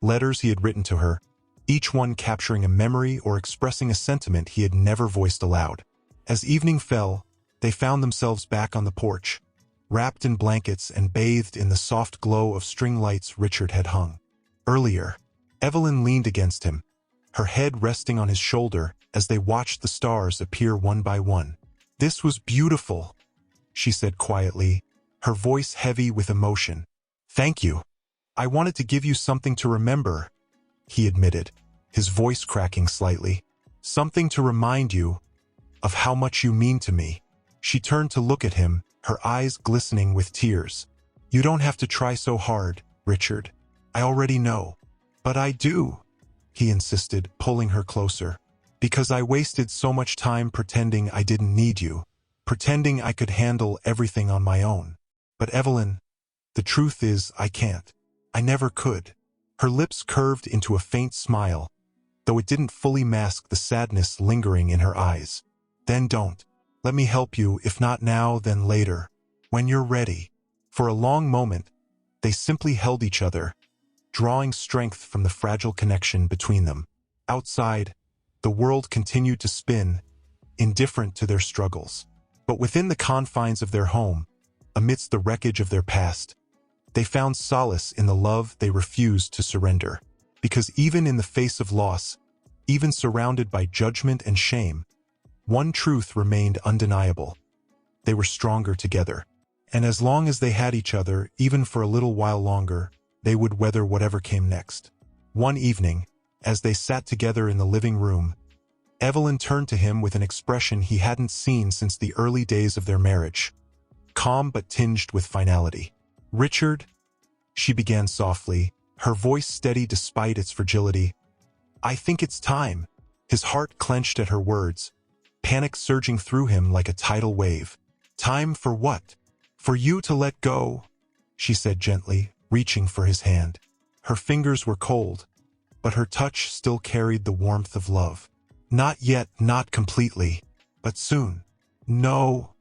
Letters he had written to her, each one capturing a memory or expressing a sentiment he had never voiced aloud. As evening fell, they found themselves back on the porch, wrapped in blankets and bathed in the soft glow of string lights Richard had hung. Earlier, Evelyn leaned against him, her head resting on his shoulder as they watched the stars appear one by one. This was beautiful, she said quietly, her voice heavy with emotion. Thank you. I wanted to give you something to remember, he admitted, his voice cracking slightly. Something to remind you of how much you mean to me. She turned to look at him, her eyes glistening with tears. You don't have to try so hard, Richard. I already know. But I do, he insisted, pulling her closer. Because I wasted so much time pretending I didn't need you, pretending I could handle everything on my own. But Evelyn, the truth is I can't. I never could. Her lips curved into a faint smile, though it didn't fully mask the sadness lingering in her eyes. Then don't. Let me help you, if not now, then later, when you're ready. For a long moment, they simply held each other, drawing strength from the fragile connection between them. Outside, the world continued to spin, indifferent to their struggles. But within the confines of their home, amidst the wreckage of their past, they found solace in the love they refused to surrender. Because even in the face of loss, even surrounded by judgment and shame, one truth remained undeniable. They were stronger together. And as long as they had each other, even for a little while longer, they would weather whatever came next. One evening, as they sat together in the living room, Evelyn turned to him with an expression he hadn't seen since the early days of their marriage. Calm but tinged with finality. Richard, she began softly, her voice steady despite its fragility. I think it's time. His heart clenched at her words, panic surging through him like a tidal wave. Time for what? For you to let go, she said gently, reaching for his hand. Her fingers were cold, but her touch still carried the warmth of love. Not yet, not completely, but soon. No,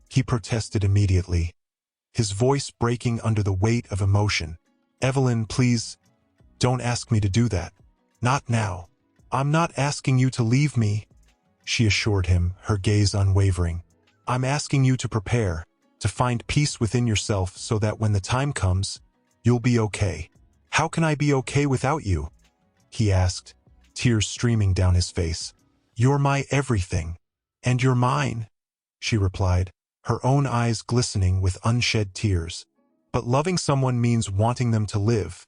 he protested immediately, his voice breaking under the weight of emotion. Evelyn, please, don't ask me to do that. Not now. I'm not asking you to leave me, she assured him, her gaze unwavering. I'm asking you to prepare, to find peace within yourself so that when the time comes, you'll be okay. How can I be okay without you? He asked, tears streaming down his face. "You're my everything. And you're mine," she replied, her own eyes glistening with unshed tears. "But loving someone means wanting them to live,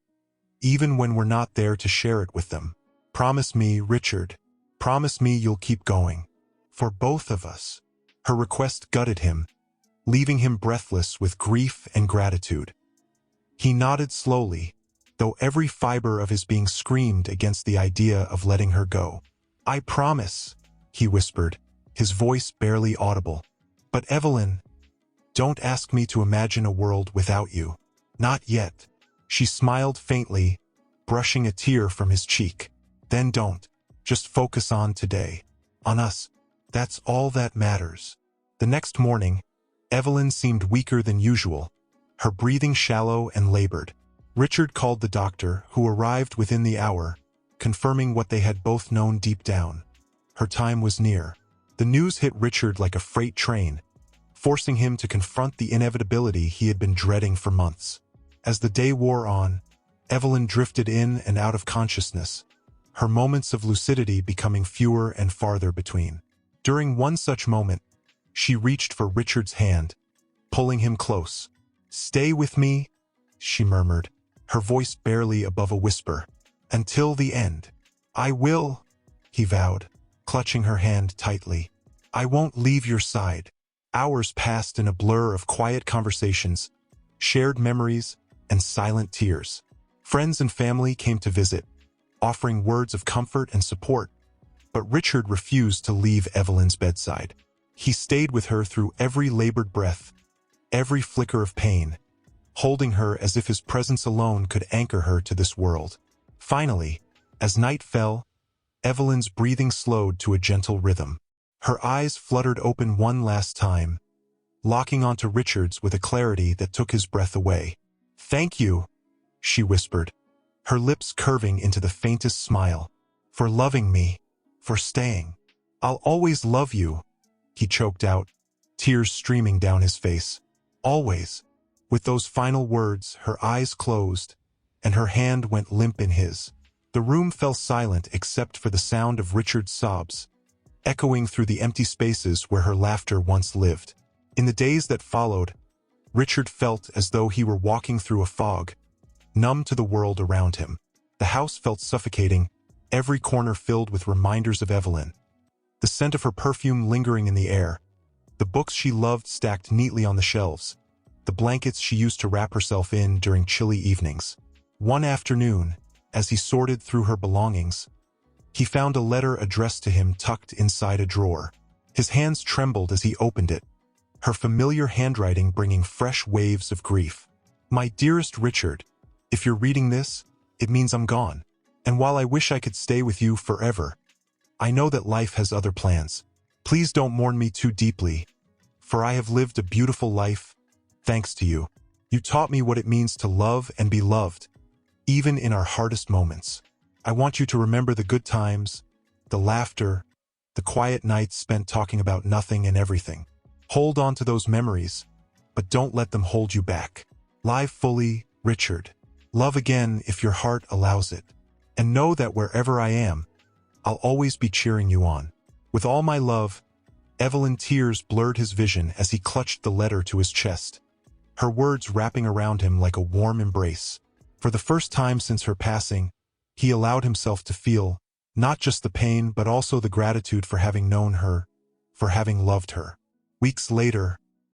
even when we're not there to share it with them. Promise me, Richard. Promise me you'll keep going. For both of us." Her request gutted him, leaving him breathless with grief and gratitude. He nodded slowly, though every fiber of his being screamed against the idea of letting her go. "I promise," he whispered, his voice barely audible. "But Evelyn, don't ask me to imagine a world without you. Not yet." She smiled faintly, brushing a tear from his cheek. "Then don't. Just focus on today. On us. That's all that matters." The next morning, Evelyn seemed weaker than usual, her breathing shallow and labored. Richard called the doctor, who arrived within the hour, confirming what they had both known deep down. Her time was near. The news hit Richard like a freight train, forcing him to confront the inevitability he had been dreading for months. As the day wore on, Evelyn drifted in and out of consciousness, her moments of lucidity becoming fewer and farther between. During one such moment, she reached for Richard's hand, pulling him close. "Stay with me," she murmured, her voice barely above a whisper. "Until the end." "I will," he vowed, clutching her hand tightly. "I won't leave your side." Hours passed in a blur of quiet conversations, shared memories, and silent tears. Friends and family came to visit, offering words of comfort and support, but Richard refused to leave Evelyn's bedside. He stayed with her through every labored breath, every flicker of pain, holding her as if his presence alone could anchor her to this world. Finally, as night fell, Evelyn's breathing slowed to a gentle rhythm. Her eyes fluttered open one last time, locking onto Richard's with a clarity that took his breath away. "Thank you," she whispered, her lips curving into the faintest smile. "For loving me, for staying. I'll always love you," he choked out, tears streaming down his face. "Always." With those final words, her eyes closed, and her hand went limp in his. The room fell silent except for the sound of Richard's sobs, echoing through the empty spaces where her laughter once lived. In the days that followed, Richard felt as though he were walking through a fog, numb to the world around him. The house felt suffocating, every corner filled with reminders of Evelyn, the scent of her perfume lingering in the air, the books she loved stacked neatly on the shelves, the blankets she used to wrap herself in during chilly evenings. One afternoon, as he sorted through her belongings, he found a letter addressed to him tucked inside a drawer. His hands trembled as he opened it, her familiar handwriting bringing fresh waves of grief. "My dearest Richard, if you're reading this, it means I'm gone. And while I wish I could stay with you forever, I know that life has other plans. Please don't mourn me too deeply, for I have lived a beautiful life, thanks to you. You taught me what it means to love and be loved, even in our hardest moments. I want you to remember the good times, the laughter, the quiet nights spent talking about nothing and everything. Hold on to those memories, but don't let them hold you back. Live fully, Richard. Love again if your heart allows it. And know that wherever I am, I'll always be cheering you on. With all my love." Evelyn, tears blurred his vision as he clutched the letter to his chest, her words wrapping around him like a warm embrace. For the first time since her passing, he allowed himself to feel not just the pain but also the gratitude for having known her, for having loved her. Weeks later,